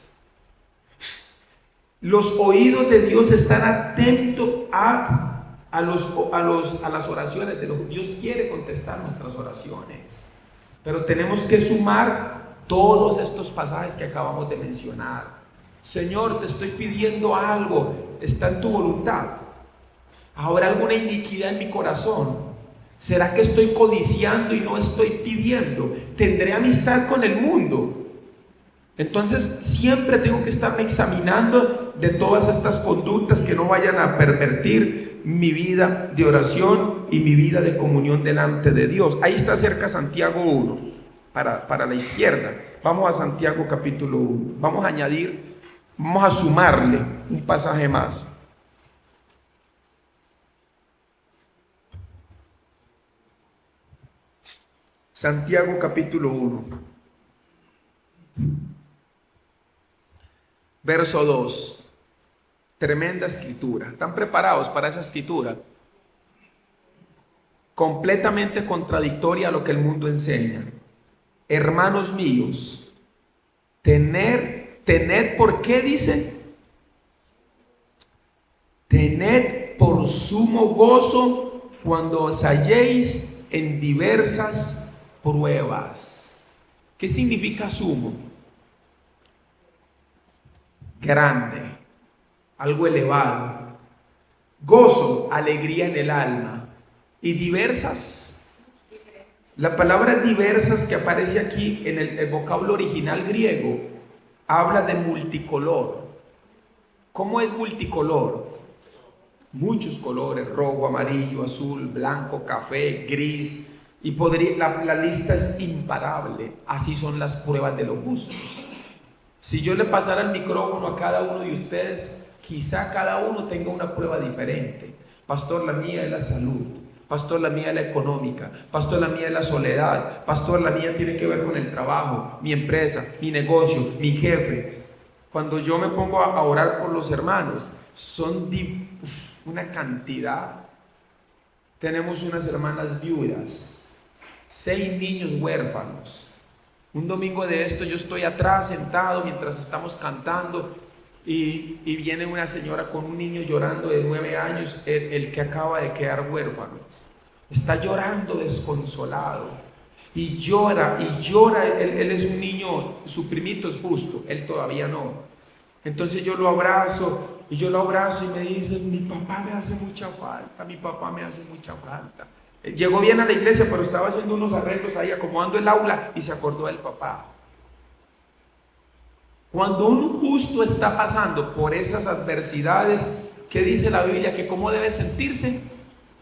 Los oídos de Dios están atentos a las oraciones de los justos. Dios quiere contestar nuestras oraciones, pero tenemos que sumar todos estos pasajes que acabamos de mencionar. Señor, te estoy pidiendo algo, está en tu voluntad. ¿Habrá alguna iniquidad en mi corazón? ¿Será que estoy codiciando y no estoy pidiendo? ¿Tendré amistad con el mundo? Entonces siempre tengo que estarme examinando de todas estas conductas que no vayan a pervertir mi vida de oración y mi vida de comunión delante de Dios. Ahí está cerca Santiago 1, para la izquierda. Vamos a Santiago capítulo 1. Vamos a sumarle un pasaje más. Santiago capítulo 1, verso 2. Tremenda escritura. ¿Están preparados para esa escritura? Completamente contradictoria a lo que el mundo enseña. Hermanos míos, tened, ¿por qué dice? Tened por sumo gozo cuando os halléis en diversas pruebas. ¿Qué significa sumo? grande, algo elevado. Gozo, alegría en el alma. Y diversas. La palabra diversas que aparece aquí en el vocablo original griego habla de multicolor. ¿Cómo es multicolor? Muchos colores: rojo, amarillo, azul, blanco, café, gris. Y la lista es imparable. Así son las pruebas de los gustos. Si yo le pasara el micrófono a cada uno de ustedes, quizá cada uno tenga una prueba diferente. Pastor, la mía es la salud. Pastor, la mía es la económica. Pastor, la mía es la soledad. Pastor, la mía tiene que ver con el trabajo, mi empresa, mi negocio, mi jefe. Cuando yo me pongo a orar por los hermanos, son una cantidad. Tenemos unas hermanas viudas, 6 niños huérfanos. Un domingo de esto yo estoy atrás sentado mientras estamos cantando y viene una señora con un niño llorando de 9 años, el que acaba de quedar huérfano. Está llorando desconsolado y llora y llora. Él es un niño, su primito es justo, él todavía no. Entonces yo lo abrazo y me dice: mi papá me hace mucha falta, mi papá me hace mucha falta. Llegó bien a la iglesia, pero estaba haciendo unos arreglos ahí, acomodando el aula, y se acordó del papá. Cuando un justo está pasando por esas adversidades, ¿qué dice la Biblia? Que cómo debe sentirse.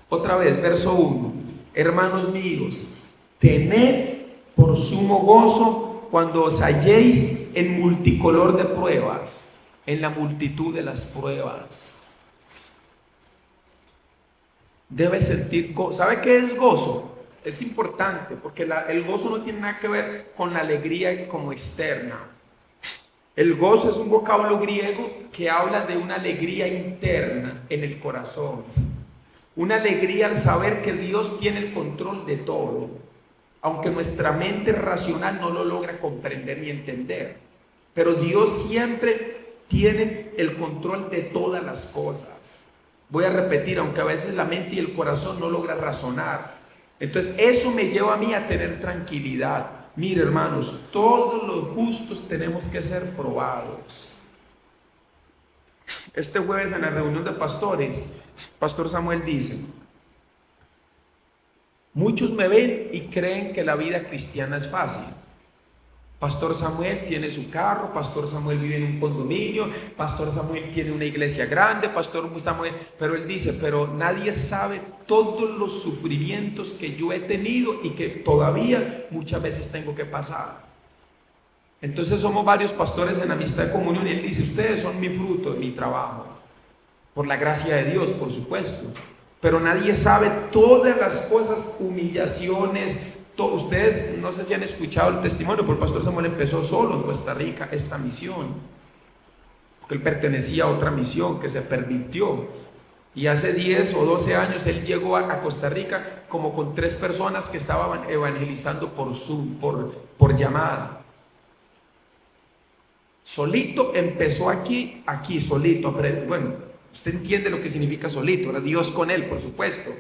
Otra vez, verso 1: hermanos míos, tened por sumo gozo cuando os halléis en multicolor de pruebas, en la multitud de las pruebas. Debe sentir gozo. ¿Sabe qué es gozo? Es importante porque el gozo no tiene nada que ver con la alegría como externa. El gozo es un vocablo griego que habla de una alegría interna en el corazón. Una alegría al saber que Dios tiene el control de todo, aunque nuestra mente racional no lo logra comprender ni entender. Pero Dios siempre tiene el control de todas las cosas. Voy a repetir, aunque a veces la mente y el corazón no logran razonar. Entonces eso me lleva a mí a tener tranquilidad. Mire, hermanos, todos los justos tenemos que ser probados. Este jueves en la reunión de pastores, Pastor Samuel dice: muchos me ven y creen que la vida cristiana es fácil. Pastor Samuel tiene su carro, Pastor Samuel vive en un condominio, Pastor Samuel tiene una iglesia grande, Pastor Samuel, pero él dice: pero nadie sabe todos los sufrimientos que yo he tenido y que todavía muchas veces tengo que pasar. Entonces somos varios pastores en Amistad de Comunión y él dice: ustedes son mi fruto de mi trabajo, por la gracia de Dios, por supuesto, pero nadie sabe todas las cosas, humillaciones. Ustedes no sé si han escuchado el testimonio, pero el Pastor Samuel empezó solo en Costa Rica esta misión, porque él pertenecía a otra misión que se pervirtió, y hace 10 o 12 años él llegó a Costa Rica como con 3 personas que estaban evangelizando por Zoom, por llamada. Solito empezó aquí solito. Bueno, usted entiende lo que significa solito, era Dios con él, por supuesto.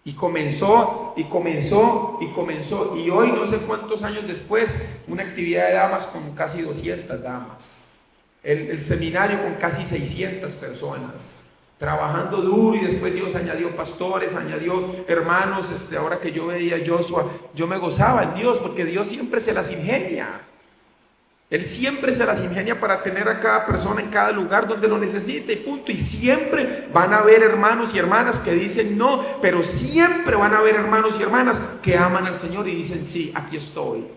Y comenzó, y hoy, no sé cuántos años después, una actividad de damas con casi 200 damas, el seminario con casi 600 personas, trabajando duro, y después Dios añadió pastores, añadió hermanos. Ahora que yo veía a Joshua, yo me gozaba en Dios, porque Dios siempre se las ingenia. Él siempre se las ingenia para tener a cada persona en cada lugar donde lo necesite, y punto. Y siempre van a haber hermanos y hermanas que dicen no, pero siempre van a haber hermanos y hermanas que aman al Señor y dicen: sí, aquí estoy.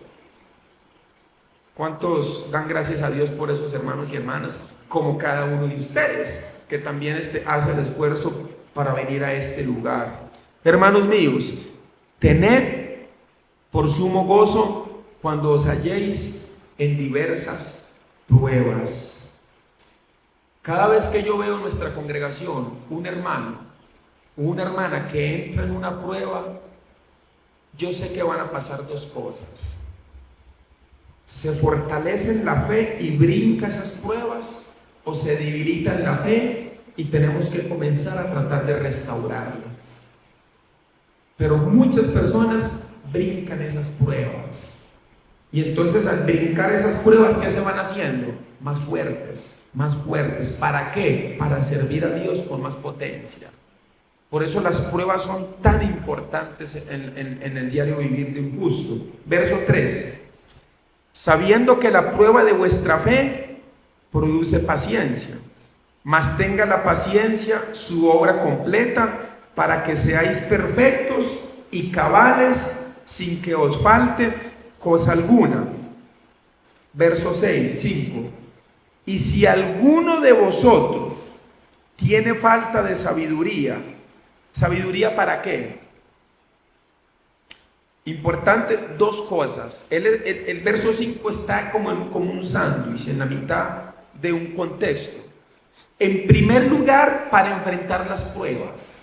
¿Cuántos dan gracias a Dios por esos hermanos y hermanas, como cada uno de ustedes, que también hace el esfuerzo para venir a este lugar? Hermanos míos, tened por sumo gozo cuando os halléis en diversas pruebas. Cada vez que yo veo en nuestra congregación un hermano o una hermana que entra en una prueba, yo sé que van a pasar 2 cosas: se fortalece en la fe y brinca esas pruebas, o se debilita en la fe y tenemos que comenzar a tratar de restaurarla. Pero muchas personas brincan esas pruebas Y entonces al brincar esas pruebas, ¿qué se van haciendo? Más fuertes, más fuertes. ¿Para qué? Para servir a Dios con más potencia. Por eso las pruebas son tan importantes en el diario vivir de un justo. Verso 3. Sabiendo que la prueba de vuestra fe produce paciencia, mas tenga la paciencia su obra completa, para que seáis perfectos y cabales, sin que os falte cosa alguna. Verso 5. Y si alguno de vosotros tiene falta de sabiduría, ¿sabiduría para qué? Importante, dos cosas. El verso 5 está como un sándwich en la mitad de un contexto. En primer lugar, para enfrentar las pruebas.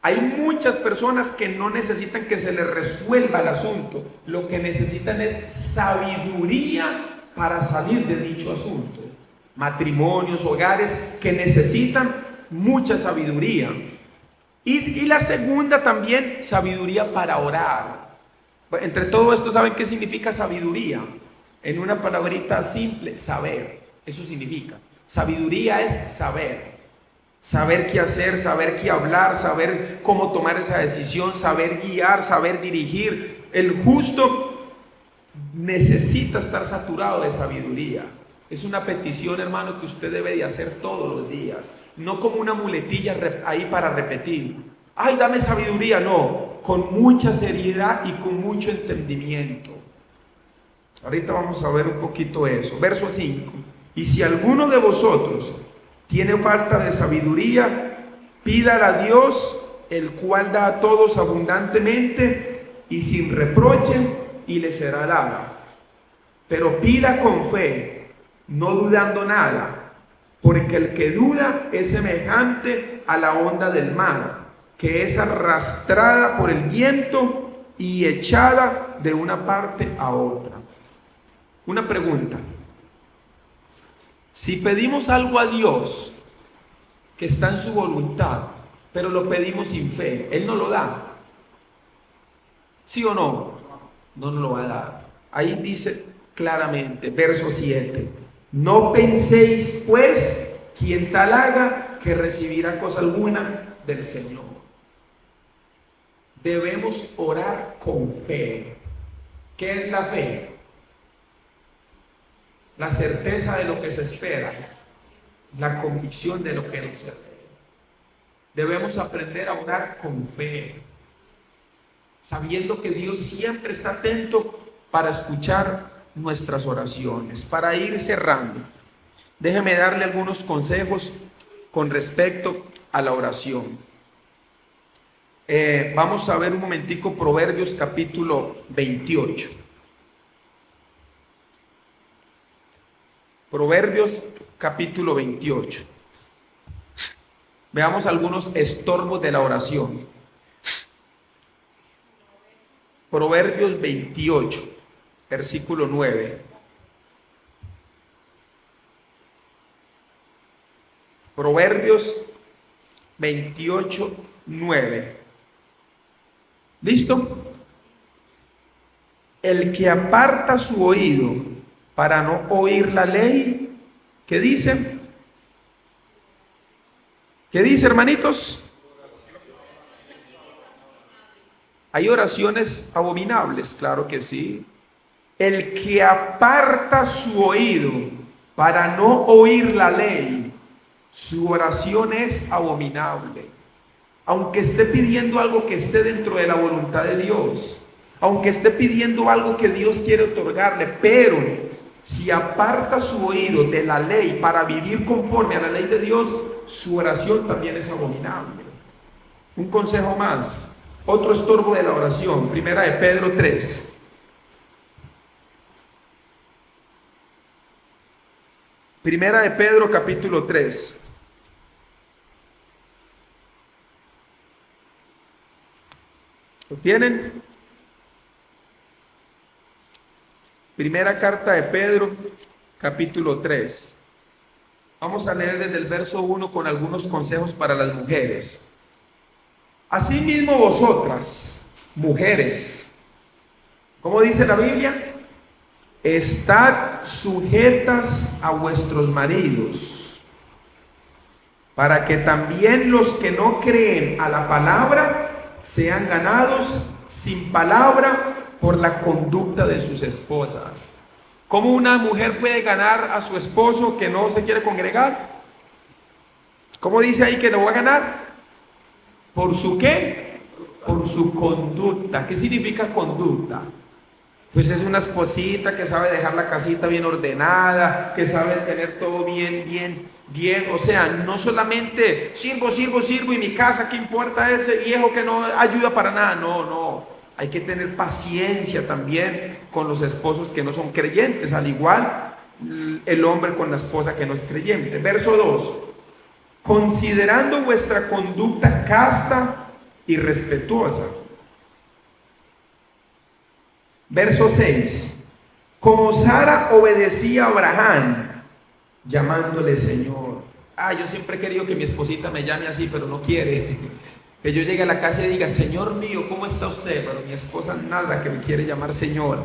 Hay muchas personas que no necesitan que se les resuelva el asunto. Lo que necesitan es sabiduría para salir de dicho asunto. Matrimonios, hogares que necesitan mucha sabiduría. Y la segunda también, sabiduría para orar. Entre todo esto, ¿saben qué significa sabiduría? En una palabrita simple, saber. Eso significa. Sabiduría es saber. Saber qué hacer, saber qué hablar, saber cómo tomar esa decisión, saber guiar, saber dirigir. El justo necesita estar saturado de sabiduría. Es una petición, hermano, que usted debe de hacer todos los días. No como una muletilla ahí para repetir. Ay, dame sabiduría. No, con mucha seriedad y con mucho entendimiento. Ahorita vamos a ver un poquito eso. Verso 5. Y si alguno de vosotros tiene falta de sabiduría, pídala a Dios, el cual da a todos abundantemente y sin reproche, y le será dada. Pero pida con fe, no dudando nada, porque el que duda es semejante a la onda del mar, que es arrastrada por el viento y echada de una parte a otra. Una pregunta. Si pedimos algo a Dios que está en su voluntad, pero lo pedimos sin fe, ¿Él nos lo da? ¿Sí o no? No nos lo va a dar. Ahí dice claramente, verso 7. No penséis pues quien tal haga que recibirá cosa alguna del Señor. Debemos orar con fe. ¿Qué es la fe? La certeza de lo que se espera, la convicción de lo que no se ve. Debemos aprender a orar con fe, sabiendo que Dios siempre está atento para escuchar nuestras oraciones. Para ir cerrando, déjeme darle algunos consejos con respecto a la oración. Vamos a ver un momentico Proverbios capítulo 28. Proverbios capítulo 28. Veamos algunos estorbos de la oración. Proverbios 28, versículo 9. Proverbios 28, 9. ¿Listo? El que aparta su oído para no oír la ley, ¿qué dice? ¿Qué dice, hermanitos? Hay oraciones abominables, claro que sí. El que aparta su oído para no oír la ley, su oración es abominable. Aunque esté pidiendo algo que esté dentro de la voluntad de Dios, aunque esté pidiendo algo que Dios quiere otorgarle, pero si aparta su oído de la ley para vivir conforme a la ley de Dios, su oración también es abominable. Un consejo más, otro estorbo de la oración, primera de Pedro 3. Primera de Pedro capítulo 3. ¿Lo tienen? Primera carta de Pedro, capítulo 3. Vamos a leer desde el verso 1 con algunos consejos para las mujeres. Asimismo vosotras, mujeres, ¿Cómo dice la Biblia? Estad sujetas a vuestros maridos, para que también los que no creen a la palabra sean ganados sin palabra por la conducta de sus esposas. ¿Cómo una mujer puede ganar a su esposo que no se quiere congregar? ¿Cómo dice ahí que lo va a ganar? ¿Por su qué? Por su conducta. ¿Qué significa conducta? Pues es una esposita que sabe dejar la casita bien ordenada, que sabe tener todo bien. O sea, no solamente sirvo y mi casa, ¿qué importa ese viejo que no ayuda para nada? No. Hay que tener paciencia también con los esposos que no son creyentes, al igual el hombre con la esposa que no es creyente. Verso 2. Considerando vuestra conducta casta y respetuosa. Verso 6. Como Sara obedecía a Abraham, llamándole Señor. Yo siempre he querido que mi esposita me llame así, pero no quiere. Que yo llegue a la casa y diga, Señor mío, ¿cómo está usted? Pero mi esposa nada que me quiere llamar Señor.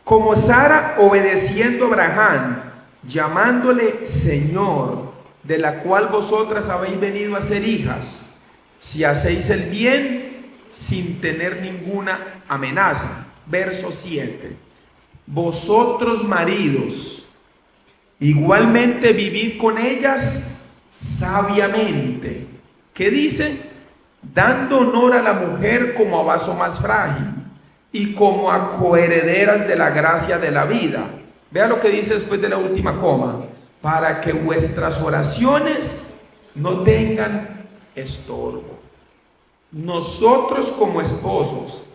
Como Sara obedeciendo a Abraham, llamándole Señor, de la cual vosotras habéis venido a ser hijas, si hacéis el bien sin tener ninguna amenaza. Verso 7. Vosotros maridos, igualmente vivid con ellas sabiamente. ¿Qué dice? Dando honor a la mujer como a vaso más frágil y como a coherederas de la gracia de la vida. Vea lo que dice después de la última coma. Para que vuestras oraciones no tengan estorbo. Nosotros como esposos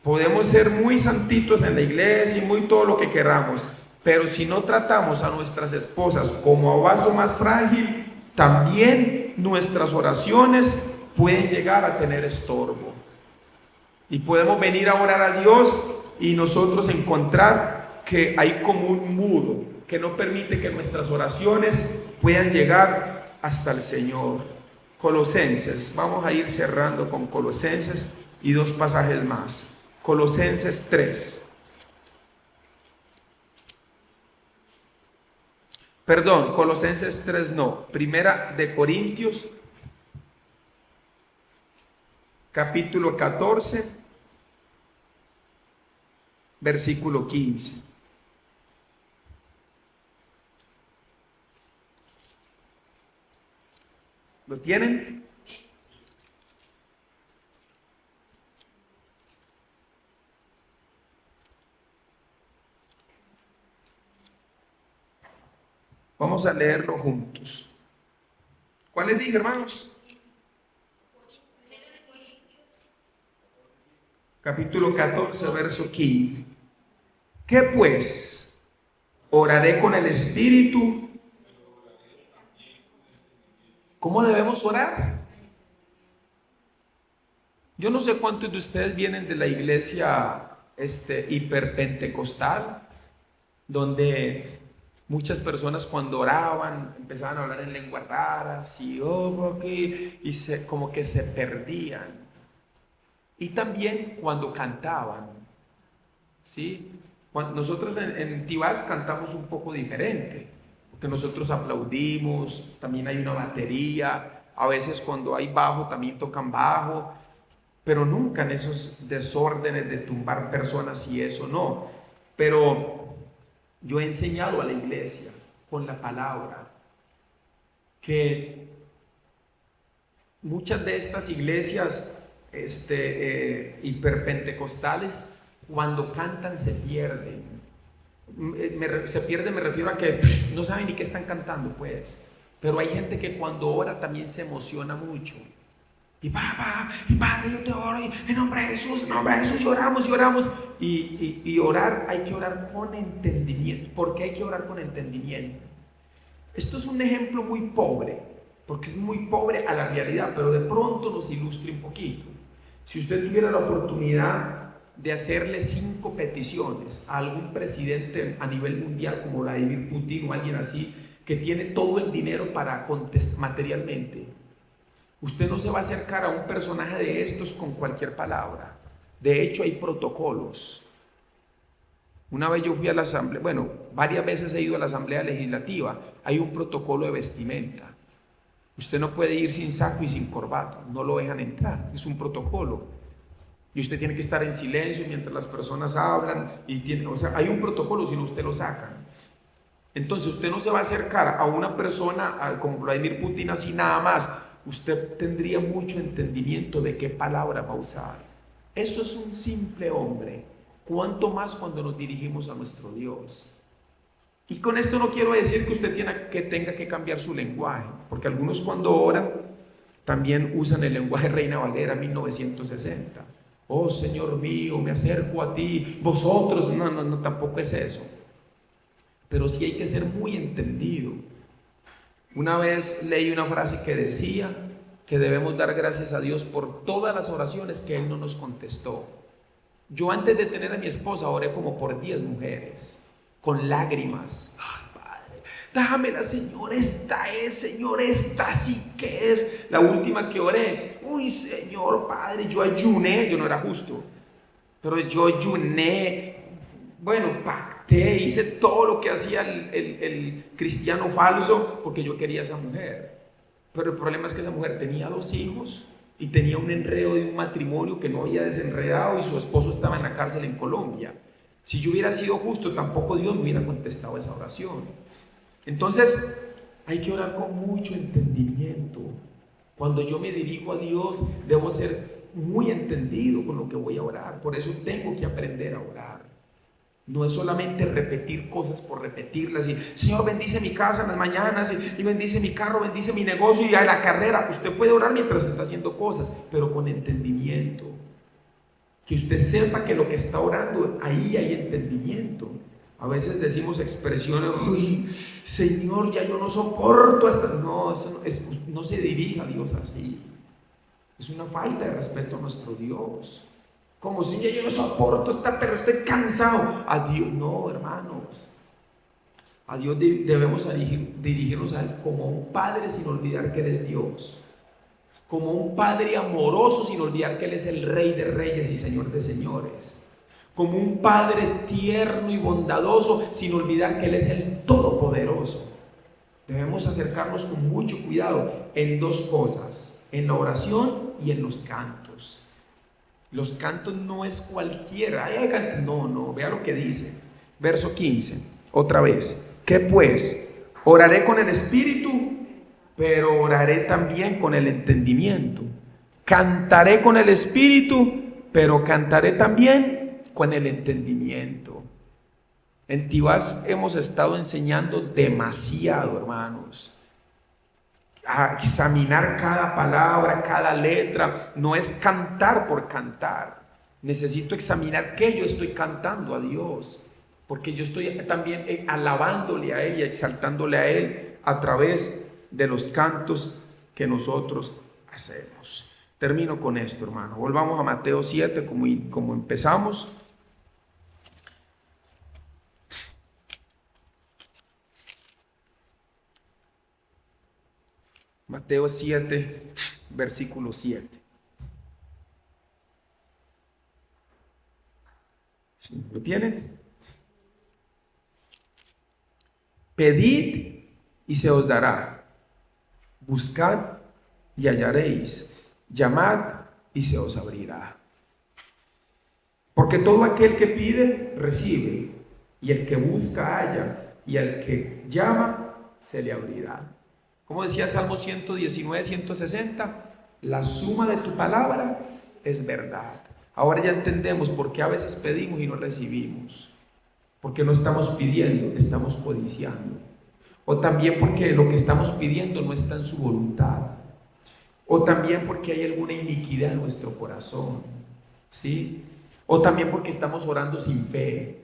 podemos ser muy santitos en la iglesia y muy todo lo que queramos, pero si no tratamos a nuestras esposas como a vaso más frágil, también nuestras oraciones pueden llegar a tener estorbo. Y podemos venir a orar a Dios y nosotros encontrar que hay como un muro que no permite que nuestras oraciones puedan llegar hasta el Señor. Colosenses, vamos a ir cerrando con Colosenses y dos pasajes más. Colosenses 3. Perdón, Colosenses 3 no. Primera de Corintios, capítulo 14, versículo 15. ¿Lo tienen? Vamos a leerlo juntos. ¿Cuál les dije, hermanos? Capítulo 14, verso 15. ¿Qué pues? Oraré con el Espíritu. ¿Cómo debemos orar? Yo no sé cuántos de ustedes vienen de la iglesia hiperpentecostal, donde muchas personas cuando oraban empezaban a hablar en lenguas raras y como que se perdían. Y también cuando cantaban, ¿sí? Nosotros en Tibás cantamos un poco diferente, porque nosotros aplaudimos, también hay una batería, a veces cuando hay bajo también tocan bajo, pero nunca en esos desórdenes de tumbar personas y eso no. Pero yo he enseñado a la iglesia con la palabra que muchas de estas iglesias hiperpentecostales, cuando cantan se pierden. Se pierde, me refiero a que no saben ni qué están cantando, pues. Pero hay gente que cuando ora también se emociona mucho. Y papá, y Padre, yo te oro, y en nombre de Jesús, lloramos. Y orar, hay que orar con entendimiento. ¿Por qué hay que orar con entendimiento? Esto es un ejemplo muy pobre, porque es muy pobre a la realidad, pero de pronto nos ilustra un poquito. Si usted tuviera la oportunidad de hacerle 5 peticiones a algún presidente a nivel mundial como Vladimir Putin o alguien así, que tiene todo el dinero para contestar materialmente, usted no se va a acercar a un personaje de estos con cualquier palabra. De hecho, hay protocolos. Una vez yo fui a la asamblea, bueno, varias veces he ido a la asamblea legislativa, hay un protocolo de vestimenta. Usted no puede ir sin saco y sin corbata, no lo dejan entrar, es un protocolo. Y usted tiene que estar en silencio mientras las personas hablan, o sea, hay un protocolo, si no usted lo sacan. Entonces usted no se va a acercar a una persona como Vladimir Putin así nada más. Usted tendría mucho entendimiento de qué palabra va a usar. Eso es un simple hombre. ¿Cuánto más cuando nos dirigimos a nuestro Dios? Y con esto no quiero decir que usted tenga que cambiar su lenguaje, porque algunos cuando oran también usan el lenguaje Reina Valera 1960. Oh Señor mío, me acerco a ti, vosotros. No, tampoco es eso. Pero sí hay que ser muy entendido. Una vez leí una frase que decía que debemos dar gracias a Dios por todas las oraciones que Él no nos contestó. Yo antes de tener a mi esposa oré como por 10 mujeres, con lágrimas. Ay, Padre, dámela, Señor, esta sí que es. La última que oré, uy, Señor, Padre, yo ayuné, yo no era justo, pero yo ayuné, bueno, pacté, hice todo lo que hacía el cristiano falso, porque yo quería a esa mujer. Pero el problema es que esa mujer tenía 2 hijos, y tenía un enredo de un matrimonio que no había desenredado, y su esposo estaba en la cárcel en Colombia. Si yo hubiera sido justo, tampoco Dios me hubiera contestado esa oración. Entonces hay que orar con mucho entendimiento. Cuando yo me dirijo a Dios, debo ser muy entendido con lo que voy a orar. Por eso tengo que aprender a orar. No es solamente repetir cosas por repetirlas y Señor, bendice mi casa en las mañanas y bendice mi carro, bendice mi negocio y a la carrera. Usted puede orar mientras está haciendo cosas, pero con entendimiento. Que usted sepa que lo que está orando, ahí hay entendimiento. A veces decimos expresiones, uy, Señor, ya yo no soporto hasta... No, no se dirija a Dios así. Es una falta de respeto a nuestro Dios. Como si yo no soporto pero estoy cansado. A Dios, no, hermanos. A Dios debemos dirigirnos a Él como un padre sin olvidar que Él es Dios. Como un padre amoroso sin olvidar que Él es el Rey de Reyes y Señor de Señores. Como un padre tierno y bondadoso sin olvidar que Él es el Todopoderoso. Debemos acercarnos con mucho cuidado en 2 cosas: en la oración y en los cantos. Los cantos no es cualquiera. No, vea lo que dice. Verso 15, otra vez. ¿Qué pues? Oraré con el espíritu, pero oraré también con el entendimiento. Cantaré con el espíritu, pero cantaré también con el entendimiento. En Tibás hemos estado enseñando demasiado, hermanos, a examinar cada palabra, cada letra. No es cantar por cantar. Necesito examinar qué yo estoy cantando a Dios, porque yo estoy también alabándole a Él y exaltándole a Él a través de los cantos que nosotros hacemos. Termino con esto, hermano. Volvamos a Mateo 7 como empezamos. Mateo 7, versículo 7. ¿Sí? ¿Lo tienen? Pedid y se os dará. Buscad y hallaréis. Llamad y se os abrirá. Porque todo aquel que pide, recibe. Y el que busca, halla. Y al que llama, se le abrirá. Como decía Salmo 119, 160, la suma de tu palabra es verdad. Ahora ya entendemos por qué a veces pedimos y no recibimos. Porque no estamos pidiendo, estamos codiciando. O también porque lo que estamos pidiendo no está en su voluntad. O también porque hay alguna iniquidad en nuestro corazón, ¿sí? O también porque estamos orando sin fe.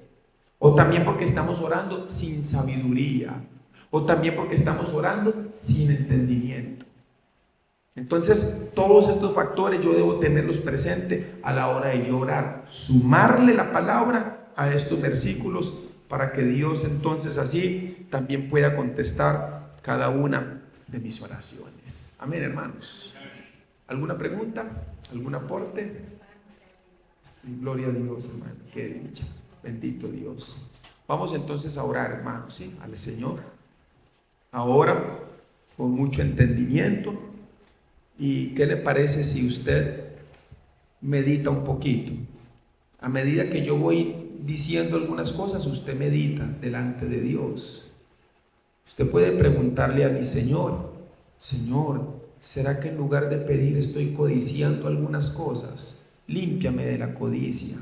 O también porque estamos orando sin sabiduría. O también porque estamos orando sin entendimiento. Entonces, todos estos factores yo debo tenerlos presentes a la hora de yo orar. Sumarle la palabra a estos versículos para que Dios entonces así también pueda contestar cada una de mis oraciones. Amén, hermanos. ¿Alguna pregunta? ¿Algún aporte? Gloria a Dios, hermano. Qué dicha. Bendito Dios. Vamos entonces a orar, hermanos, ¿sí? Al Señor. Ahora, con mucho entendimiento. ¿Y qué le parece si usted medita un poquito? A medida que yo voy diciendo algunas cosas, usted medita delante de Dios. Usted puede preguntarle a mi Señor: Señor, ¿será que en lugar de pedir estoy codiciando algunas cosas? Límpiame de la codicia.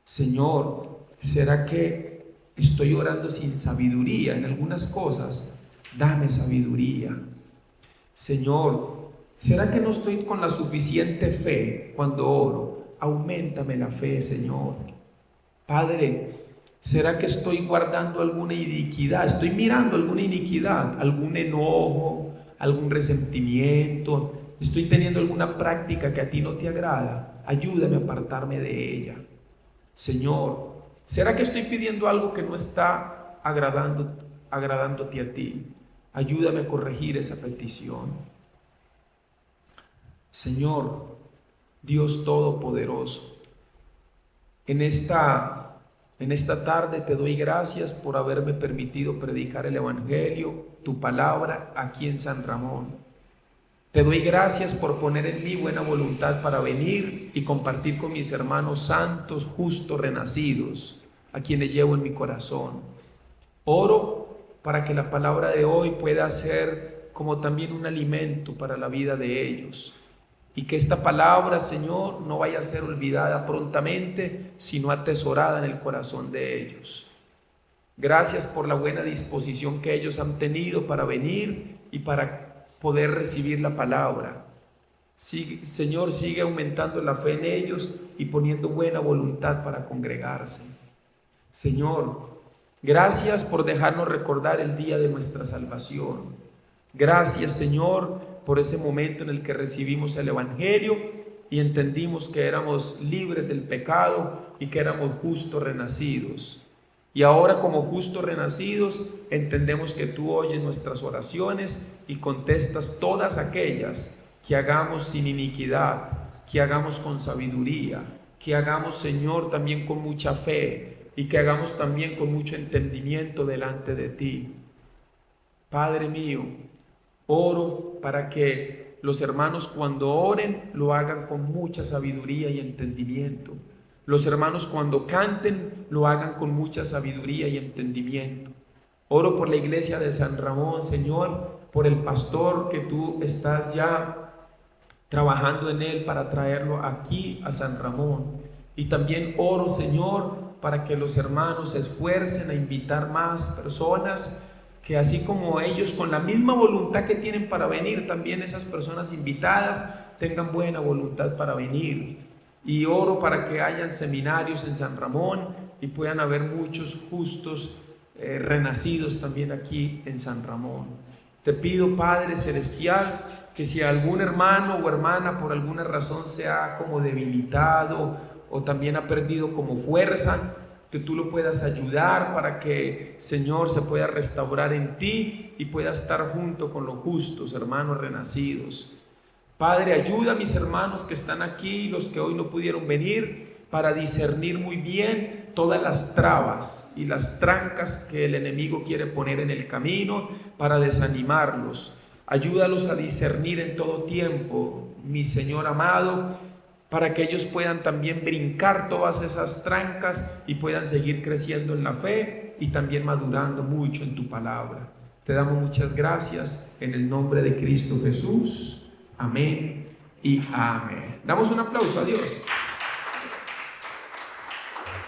Señor, ¿será que estoy orando sin sabiduría en algunas cosas? Dame sabiduría. Señor, ¿será que no estoy con la suficiente fe cuando oro? Auméntame la fe, Señor. Padre, ¿será que estoy guardando alguna iniquidad? Estoy mirando alguna iniquidad, algún enojo, algún resentimiento. Estoy teniendo alguna práctica que a ti no te agrada. Ayúdame a apartarme de ella. Señor, ¿será que estoy pidiendo algo que no está agradándote a ti? Ayúdame a corregir esa petición. Señor, Dios Todopoderoso, en esta tarde te doy gracias por haberme permitido predicar el Evangelio, tu palabra, aquí en San Ramón. Te doy gracias por poner en mí buena voluntad para venir y compartir con mis hermanos santos, justos, renacidos, a quienes llevo en mi corazón. Oro para que la palabra de hoy pueda ser como también un alimento para la vida de ellos. Y que esta palabra, Señor, no vaya a ser olvidada prontamente, sino atesorada en el corazón de ellos. Gracias por la buena disposición que ellos han tenido para venir y para poder recibir la palabra. Señor, sigue aumentando la fe en ellos y poniendo buena voluntad para congregarse. Señor, gracias por dejarnos recordar el día de nuestra salvación. Gracias, Señor, por ese momento en el que recibimos el Evangelio y entendimos que éramos libres del pecado y que éramos justos renacidos. Y ahora, como justos renacidos, entendemos que tú oyes nuestras oraciones y contestas todas aquellas que hagamos sin iniquidad, que hagamos con sabiduría, que hagamos, Señor, también con mucha fe y que hagamos también con mucho entendimiento delante de ti. Padre mío, oro para que los hermanos, cuando oren, lo hagan con mucha sabiduría y entendimiento. Los hermanos, cuando canten, lo hagan con mucha sabiduría y entendimiento. Oro por la iglesia de San Ramón, Señor, por el pastor que tú estás ya trabajando en él para traerlo aquí a San Ramón. Y también oro, Señor, para que los hermanos se esfuercen a invitar más personas, que así como ellos con la misma voluntad que tienen para venir, también esas personas invitadas tengan buena voluntad para venir. Y oro para que hayan seminarios en San Ramón y puedan haber muchos justos renacidos también aquí en San Ramón. Te pido, Padre Celestial, que si algún hermano o hermana por alguna razón se ha como debilitado o también ha perdido como fuerza, que tú lo puedas ayudar para que, Señor, se pueda restaurar en ti y pueda estar junto con los justos hermanos renacidos. Padre, ayuda a mis hermanos que están aquí, los que hoy no pudieron venir, para discernir muy bien todas las trabas y las trancas que el enemigo quiere poner en el camino para desanimarlos. Ayúdalos a discernir en todo tiempo, mi Señor amado, para que ellos puedan también brincar todas esas trancas y puedan seguir creciendo en la fe y también madurando mucho en tu palabra. Te damos muchas gracias en el nombre de Cristo Jesús. Amén y amén. Damos un aplauso a Dios.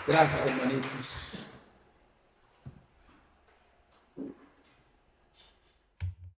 Gracias, hermanitos.